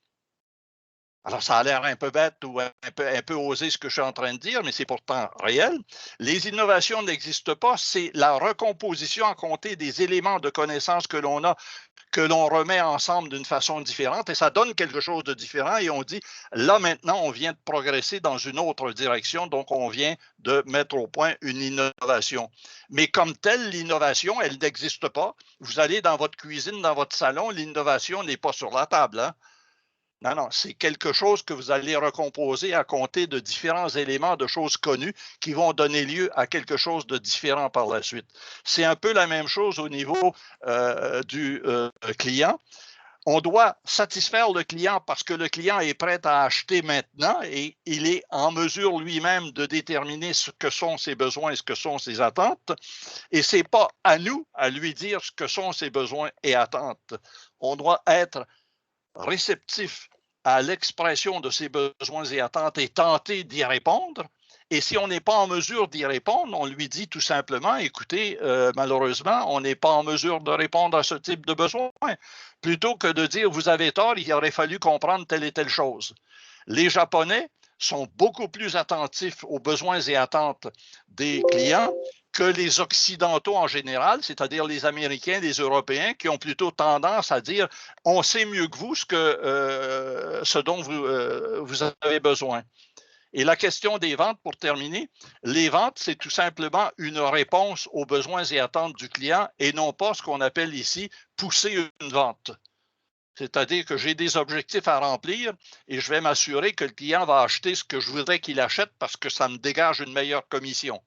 Alors, ça a l'air un peu bête ou un peu osé ce que je suis en train de dire, mais c'est pourtant réel. Les innovations n'existent pas, c'est la recomposition à compter des éléments de connaissance que l'on a, que l'on remet ensemble d'une façon différente, et ça donne quelque chose de différent, et on dit, là maintenant, on vient de progresser dans une autre direction, donc on vient de mettre au point une innovation. Mais comme telle, l'innovation, elle n'existe pas. Vous allez dans votre cuisine, dans votre salon, l'innovation n'est pas sur la table, hein? Non, non, c'est quelque chose que vous allez recomposer à compter de différents éléments de choses connues qui vont donner lieu à quelque chose de différent par la suite. C'est un peu la même chose au niveau du client. On doit satisfaire le client parce que le client est prêt à acheter maintenant et il est en mesure lui-même de déterminer ce que sont ses besoins et ce que sont ses attentes. Et ce n'est pas à nous à lui dire ce que sont ses besoins et attentes. On doit être réceptif à l'expression de ses besoins et attentes et tenter d'y répondre. Et si on n'est pas en mesure d'y répondre, on lui dit tout simplement, écoutez, malheureusement, on n'est pas en mesure de répondre à ce type de besoin. Plutôt que de dire, vous avez tort, il aurait fallu comprendre telle et telle chose. Les Japonais sont beaucoup plus attentifs aux besoins et attentes des clients que les Occidentaux en général, c'est-à-dire les Américains, les Européens, qui ont plutôt tendance à dire « on sait mieux que vous ce dont vous avez besoin ». Et la question des ventes, pour terminer, les ventes, c'est tout simplement une réponse aux besoins et attentes du client et non pas ce qu'on appelle ici pousser une vente. C'est-à-dire que j'ai des objectifs à remplir et je vais m'assurer que le client va acheter ce que je voudrais qu'il achète parce que ça me dégage une meilleure commission.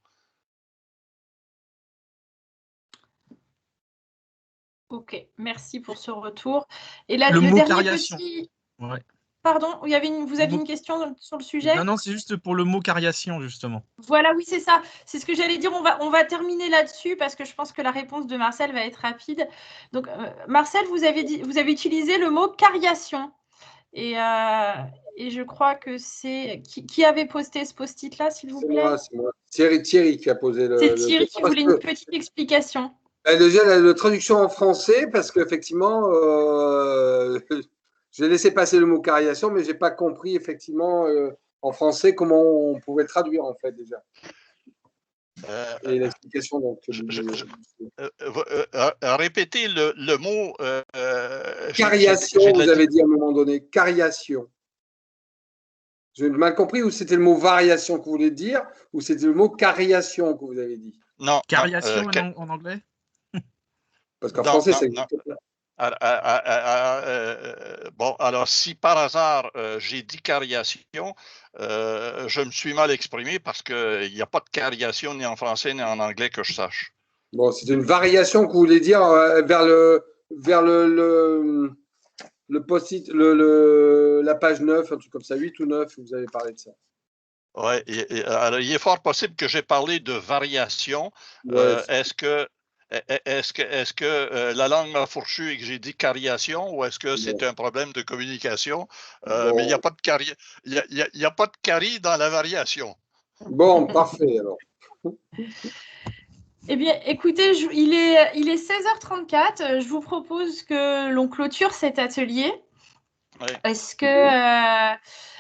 Ok, merci pour ce retour. Et là, le mot dernier variation. petit… Ouais. Pardon, vous aviez une question sur le sujet? Non, c'est juste pour le mot cariation, justement. Voilà, oui, c'est ça. C'est ce que j'allais dire. On va terminer là-dessus parce que je pense que la réponse de Marcel va être rapide. Donc, Marcel, vous avez utilisé le mot cariation. Et je crois que c'est… Qui avait posté ce post-it-là, s'il vous plaît? C'est moi. Thierry qui a posé le… C'est Thierry qui voulait une petite explication. Déjà, la traduction en français, parce qu'effectivement, j'ai laissé passer le mot cariation, mais je n'ai pas compris effectivement en français comment on pouvait le traduire en fait déjà. Et l'explication donc. Répétez le mot. Cariation, vous avez dit à un moment donné. Cariation. J'ai mal compris, ou c'était le mot variation que vous voulez dire, ou c'était le mot cariation que vous avez dit? Non. Cariation en anglais? Parce qu'en français, c'est… Bon, alors si par hasard j'ai dit cariation, je me suis mal exprimé parce qu'il n'y a pas de cariation ni en français ni en anglais que je sache. Bon, c'est une variation que vous voulez dire vers le post-it, la page 9, un truc comme ça, 8 ou 9, vous avez parlé de ça. Oui, alors il est fort possible que j'ai parlé de variation. Ouais, Est-ce que la langue m'a fourchu et que j'ai dit cariation ou est-ce que c'est un problème de communication? Mais il n'y a pas de carie, il y a pas de carie dans la variation. Bon, parfait alors. Eh bien, écoutez, il est 16h34. Je vous propose que l'on clôture cet atelier. Oui.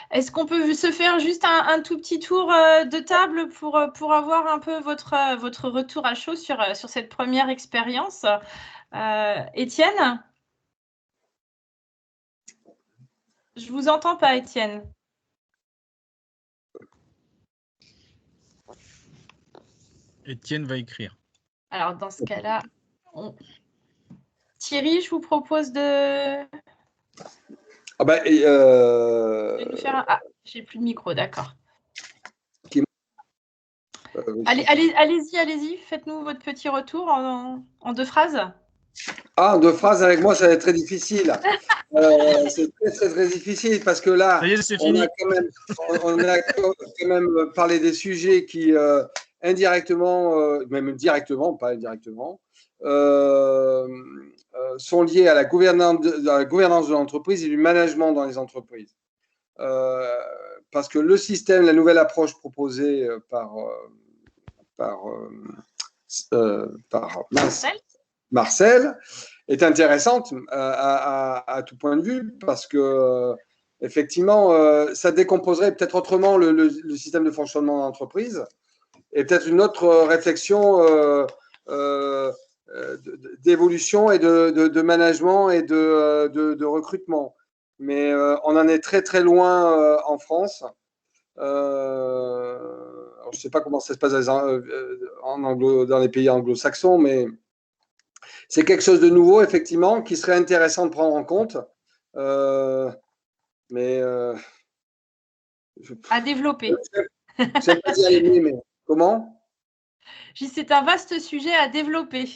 Est-ce qu'on peut se faire juste un tout petit tour de table pour avoir un peu votre retour à chaud sur cette première expérience? Étienne? Je ne vous entends pas, Étienne. Étienne va écrire. Alors, dans ce cas-là, Thierry, je vous propose de… Ah ben, j'ai plus de micro, d'accord. Allez-y, allez-y, faites-nous votre petit retour en 2 phrases. Ah, en 2 phrases avec moi, ça va être très difficile. C'est très difficile parce que là, on a quand même parlé des sujets qui indirectement, même directement, pas indirectement, sont liés à la gouvernance de l'entreprise et du management dans les entreprises. Parce que le système, la nouvelle approche proposée par Marcel est intéressante à tout point de vue parce que effectivement, ça décomposerait peut-être autrement le système de fonctionnement de l'entreprise et peut-être une autre réflexion d'évolution et de management et de recrutement. Mais on en est très loin en France. Alors je ne sais pas comment ça se passe dans les pays anglo-saxons, mais c'est quelque chose de nouveau, effectivement, qui serait intéressant de prendre en compte. Mais à développer. Je ne sais pas dire les mots, mais comment? C'est un vaste sujet à développer.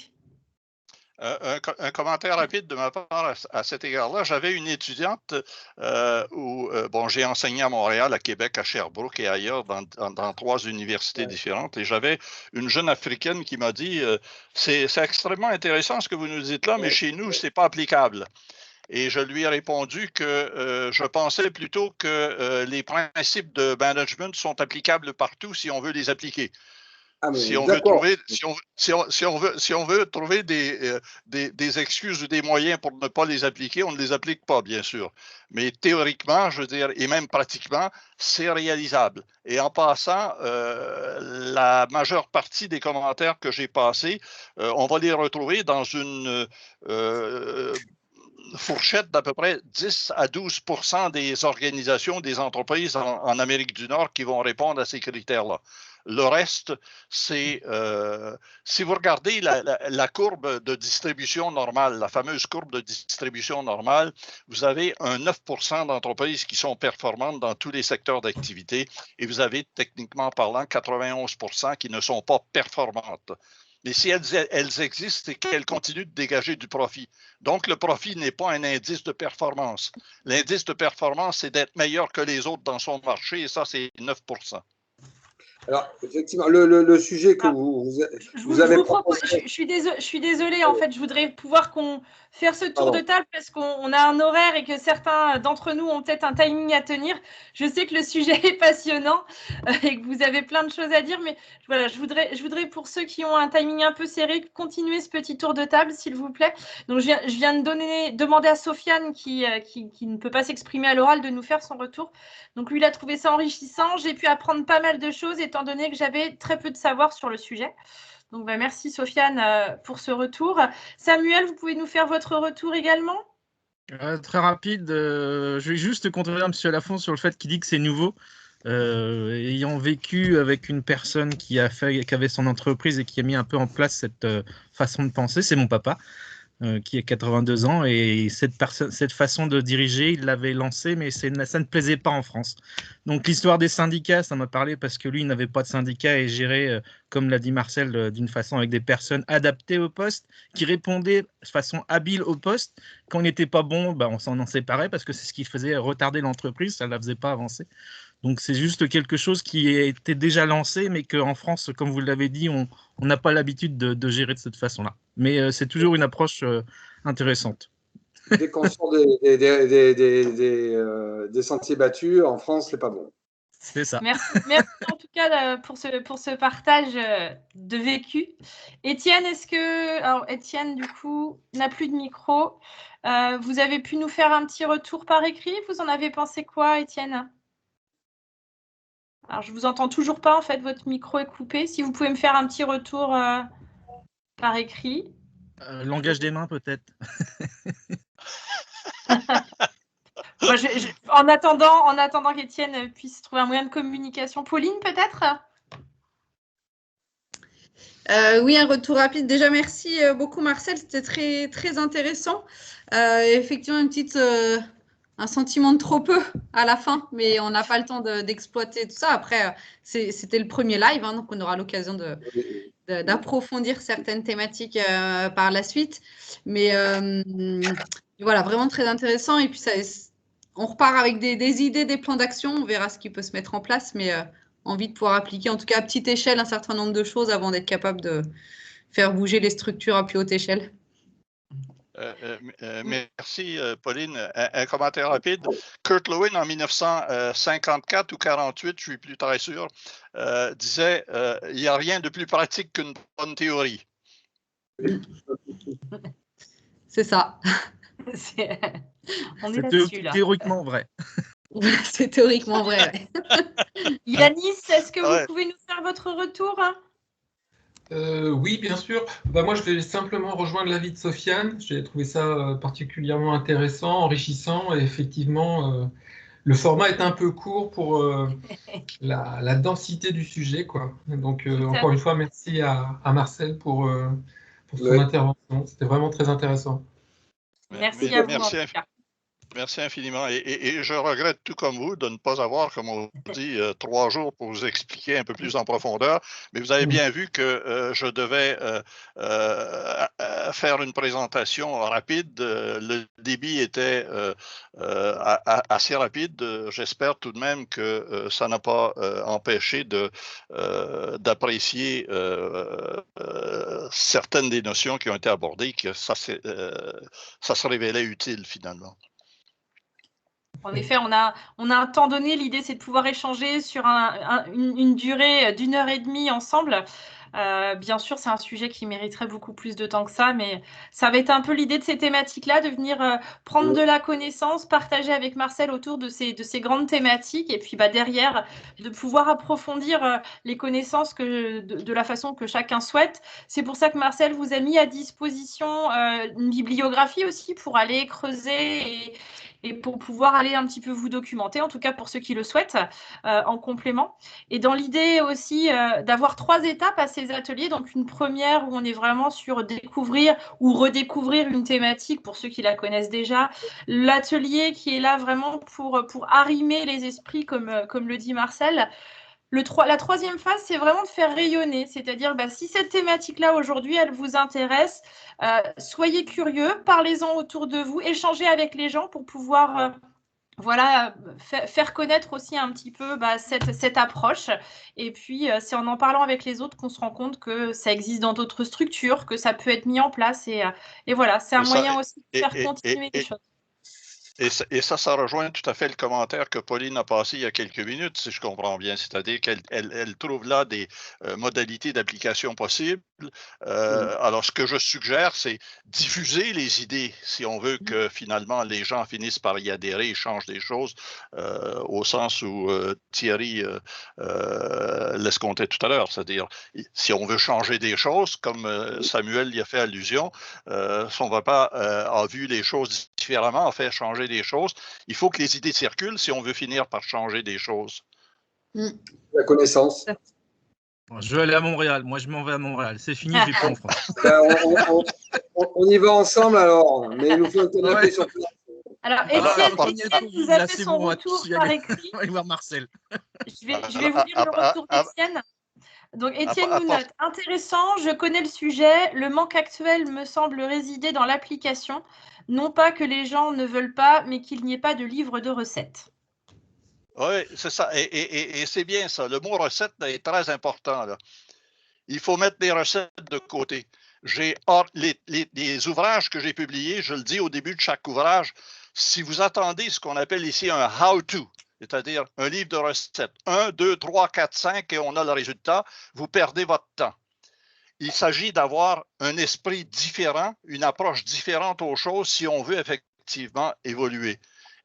Un commentaire rapide de ma part à cet égard-là. J'avais une étudiante bon, j'ai enseigné à Montréal, à Québec, à Sherbrooke et ailleurs dans 3 universités différentes. Et j'avais une jeune Africaine qui m'a dit c'est extrêmement intéressant ce que vous nous dites là, mais chez nous, ce n'est pas applicable. Et je lui ai répondu que je pensais plutôt que les principes de management sont applicables partout si on veut les appliquer. Si on veut trouver des excuses ou des moyens pour ne pas les appliquer, on ne les applique pas, bien sûr. Mais théoriquement, je veux dire, et même pratiquement, c'est réalisable. Et en passant, la majeure partie des commentaires que j'ai passés, on va les retrouver dans une fourchette d'à peu près 10 à 12% des organisations, des entreprises en Amérique du Nord qui vont répondre à ces critères-là. Le reste, c'est, si vous regardez la courbe de distribution normale, la fameuse courbe de distribution normale, vous avez un 9% d'entreprises qui sont performantes dans tous les secteurs d'activité et vous avez, techniquement parlant, 91% qui ne sont pas performantes. Mais si elles existent, c'est qu'elles continuent de dégager du profit. Donc, le profit n'est pas un indice de performance. L'indice de performance, c'est d'être meilleur que les autres dans son marché, et ça, c'est 9%. Alors, effectivement, le sujet que vous avez proposé... Je suis désolée, en fait, je voudrais pouvoir faire ce tour de table parce qu'on a un horaire et que certains d'entre nous ont peut-être un timing à tenir. Je sais que le sujet est passionnant et que vous avez plein de choses à dire, mais voilà, je voudrais pour ceux qui ont un timing un peu serré, continuer ce petit tour de table, s'il vous plaît. Donc, je viens de demander à Sofiane, qui ne peut pas s'exprimer à l'oral, de nous faire son retour. Donc, lui, il a trouvé ça enrichissant. J'ai pu apprendre pas mal de choses, étant donné que j'avais très peu de savoir sur le sujet. Donc, merci Sofiane pour ce retour. Samuel, vous pouvez nous faire votre retour également? Très rapide. Je vais juste contredire M. Lafont sur le fait qu'il dit que c'est nouveau. Ayant vécu avec une personne qui avait son entreprise et qui a mis un peu en place cette façon de penser, c'est mon papa. Qui a 82 ans, et cette façon de diriger, il l'avait lancée, mais ça ne plaisait pas en France. Donc l'histoire des syndicats, ça m'a parlé parce que lui, il n'avait pas de syndicat et gérait, comme l'a dit Marcel, d'une façon avec des personnes adaptées au poste, qui répondaient de façon habile au poste. Quand on n'était pas bon, on s'en en séparait parce que c'est ce qui faisait retarder l'entreprise, ça ne la faisait pas avancer. Donc c'est juste quelque chose qui était déjà lancé, mais qu'en France, comme vous l'avez dit, on n'a pas l'habitude de gérer de cette façon-là. Mais c'est toujours une approche intéressante. Dès qu'on sort des sentiers battus, en France, c'est pas bon. C'est ça. Merci en tout cas pour ce partage de vécu. Étienne, alors Étienne, du coup, n'a plus de micro. Vous avez pu nous faire un petit retour par écrit? Vous en avez pensé quoi, Étienne? Alors, je ne vous entends toujours pas, en fait, votre micro est coupé. Si vous pouvez me faire un petit retour par écrit. Langage des mains, peut-être. Moi, en attendant qu'Étienne puisse trouver un moyen de communication. Pauline, peut-être? Oui, un retour rapide. Déjà, merci beaucoup, Marcel. C'était très, très intéressant. Effectivement, un sentiment de trop peu à la fin, mais on n'a pas le temps d'exploiter tout ça. Après, c'était le premier live, donc on aura l'occasion d'approfondir certaines thématiques par la suite. Mais voilà, vraiment très intéressant. Et puis, on repart avec des idées, des plans d'action. On verra ce qui peut se mettre en place, mais envie de pouvoir appliquer, en tout cas à petite échelle, un certain nombre de choses avant d'être capable de faire bouger les structures à plus haute échelle. Merci, Pauline. Un commentaire rapide. Kurt Lewin, en 1954 ou 48, je suis plus très sûr, disait il n'y a rien de plus pratique qu'une bonne théorie. C'est ça. C'est théoriquement vrai. C'est théoriquement vrai. Yanis, est-ce que vous pouvez nous faire votre retour? Oui, bien sûr. Moi, je vais simplement rejoindre l'avis de Sofiane. J'ai trouvé ça particulièrement intéressant, enrichissant. Et effectivement, le format est un peu court pour la densité du sujet, quoi. Donc, encore une fois, merci à Marcel pour son intervention. C'était vraiment très intéressant. Merci à vous. Merci infiniment. Et je regrette, tout comme vous, de ne pas avoir, comme on dit, 3 jours pour vous expliquer un peu plus en profondeur. Mais vous avez bien vu que je devais faire une présentation rapide. Le débit était assez rapide. J'espère tout de même que ça n'a pas empêché d'apprécier certaines des notions qui ont été abordées, que ça se révélait utile finalement. En effet, on a un temps donné. L'idée, c'est de pouvoir échanger sur une durée d'1 heure et demie ensemble. Bien sûr, c'est un sujet qui mériterait beaucoup plus de temps que ça, mais ça va être un peu l'idée de ces thématiques-là, de venir prendre de la connaissance, partager avec Marcel autour de ces grandes thématiques, et puis derrière, de pouvoir approfondir les connaissances de la façon que chacun souhaite. C'est pour ça que Marcel vous a mis à disposition une bibliographie aussi pour aller creuser et pour pouvoir aller un petit peu vous documenter, en tout cas pour ceux qui le souhaitent, en complément. Et dans l'idée aussi d'avoir 3 étapes à ces ateliers, donc une première où on est vraiment sur découvrir ou redécouvrir une thématique pour ceux qui la connaissent déjà, l'atelier qui est là vraiment pour arrimer les esprits, comme le dit Marcel, La troisième phase, c'est vraiment de faire rayonner. C'est-à-dire, si cette thématique-là, aujourd'hui, elle vous intéresse, soyez curieux, parlez-en autour de vous, échangez avec les gens pour pouvoir faire connaître aussi un petit peu cette approche. Et puis, c'est en parlant avec les autres qu'on se rend compte que ça existe dans d'autres structures, que ça peut être mis en place. Et voilà, c'est un moyen aussi de faire continuer les choses. Et ça rejoint tout à fait le commentaire que Pauline a passé il y a quelques minutes, si je comprends bien. C'est-à-dire qu'elle trouve là des modalités d'application possibles. Alors, ce que je suggère, c'est diffuser les idées si on veut que finalement les gens finissent par y adhérer et changent des choses, au sens où Thierry l'escomptait tout à l'heure. C'est-à-dire, si on veut changer des choses, comme Samuel y a fait allusion, si on ne va pas avoir vu les choses différemment, en fait changer des choses, il faut que les idées circulent si on veut finir par changer des choses. La connaissance. Je vais aller à Montréal. Moi, je m'en vais à Montréal. C'est fini, je vais plus en France. On y va ensemble alors, mais il nous faut un canapé sur place. Alors, Étienne vous a fait son retour par écrit. On va aller voir Marcel. Je vais vous lire le retour d'Étienne. Donc, Étienne nous note, intéressant, je connais le sujet, le manque actuel me semble résider dans l'application, non pas que les gens ne veulent pas, mais qu'il n'y ait pas de livre de recettes. Oui, c'est ça, et c'est bien ça, le mot recette est très important, là. Il faut mettre des recettes de côté. Les ouvrages que j'ai publiés, je le dis au début de chaque ouvrage, si vous attendez ce qu'on appelle ici un how-to, c'est-à-dire un livre de recettes, 1, 2, 3, 4, 5, et on a le résultat, vous perdez votre temps. Il s'agit d'avoir un esprit différent, une approche différente aux choses si on veut effectivement évoluer.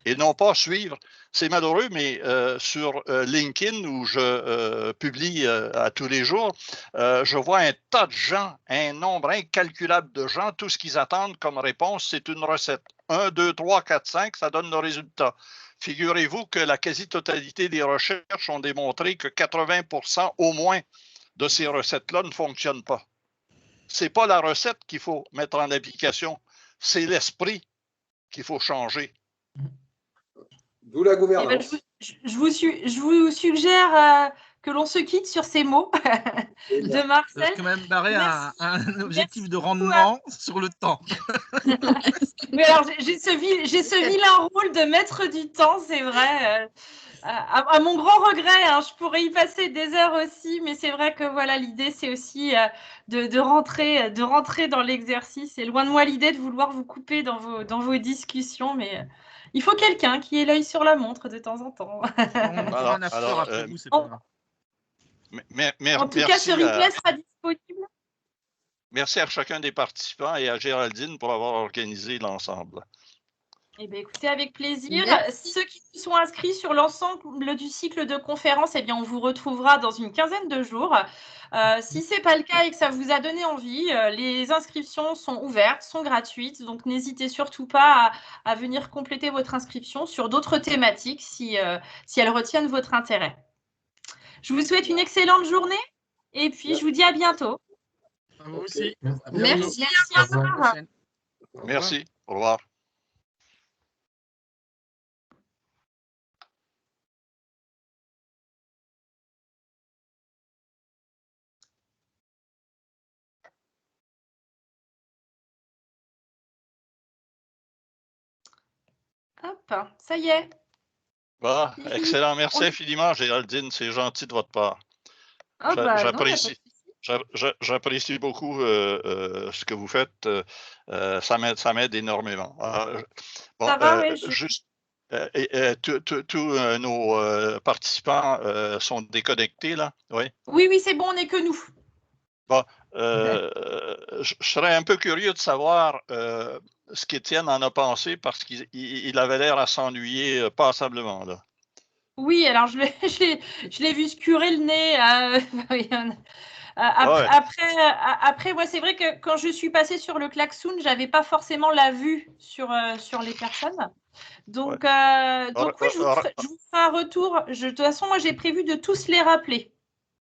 Et non pas suivre, c'est malheureux, mais sur LinkedIn, où je publie à tous les jours, je vois un tas de gens, un nombre incalculable de gens, tout ce qu'ils attendent comme réponse, c'est une recette. 1, 2, 3, 4, 5, ça donne le résultat. Figurez-vous que la quasi-totalité des recherches ont démontré que 80% au moins de ces recettes-là ne fonctionnent pas. Ce n'est pas la recette qu'il faut mettre en application, c'est l'esprit qu'il faut changer. D'où la gouvernance. Je vous suggère que l'on se quitte sur ces mots de Marcel. Je vais quand même barrer un objectif de rendement sur le temps. Oui, alors j'ai ce vilain rôle de mettre du temps, c'est vrai. À mon grand regret, hein, je pourrais y passer des heures aussi, mais c'est vrai que voilà, l'idée c'est aussi de rentrer dans l'exercice. Et loin de moi l'idée de vouloir vous couper dans vos discussions, mais il faut quelqu'un qui ait l'œil sur la montre de temps en temps. En tout cas, ce replay sera disponible. Merci à chacun des participants et à Géraldine pour avoir organisé l'ensemble. Eh bien, écoutez, avec plaisir. Merci. Ceux qui sont inscrits sur l'ensemble du cycle de conférences, eh bien, on vous retrouvera dans une quinzaine de jours. Si ce n'est pas le cas et que ça vous a donné envie, les inscriptions sont ouvertes, sont gratuites. Donc, n'hésitez surtout pas à venir compléter votre inscription sur d'autres thématiques si elles retiennent votre intérêt. Je vous souhaite une excellente journée et puis je vous dis à bientôt. À vous aussi. Merci. Merci. Au revoir. Hop, ça y est. Bon, excellent. Merci infiniment, Géraldine. C'est gentil de votre part. J'apprécie beaucoup ce que vous faites. Ça m'aide énormément. Bon, ça va, oui. Tous nos participants sont déconnectés, là? Oui, oui, c'est bon, on n'est que nous. Bon, je serais un peu curieux de savoir ce qu'Étienne en a pensé parce qu'il avait l'air à s'ennuyer passablement, là. Oui, alors je l'ai vu se curer le nez. Après, moi, c'est vrai que quand je suis passée sur le klaxon, je n'avais pas forcément la vue sur les personnes. Donc, oui, je vous ferai un retour. De toute façon, moi, j'ai prévu de tous les rappeler.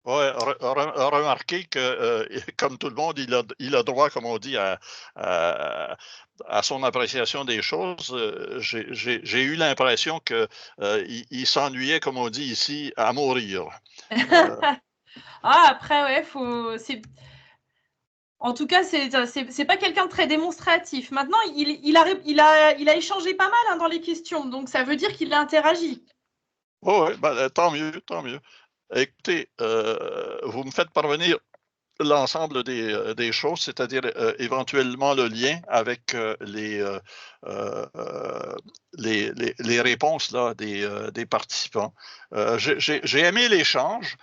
Ouais, remarquez que, comme tout le monde, il a droit, comme on dit, à son appréciation des choses. J'ai eu l'impression qu'il s'ennuyait, comme on dit ici, à mourir. Après, ouais, en tout cas, c'est pas quelqu'un de très démonstratif. Maintenant, il a échangé pas mal, hein, dans les questions, donc ça veut dire qu'il a interagi. Oui, tant mieux, tant mieux. Écoutez, vous me faites parvenir l'ensemble des choses, c'est-à-dire éventuellement le lien avec les réponses là, des participants. J'ai aimé l'échange.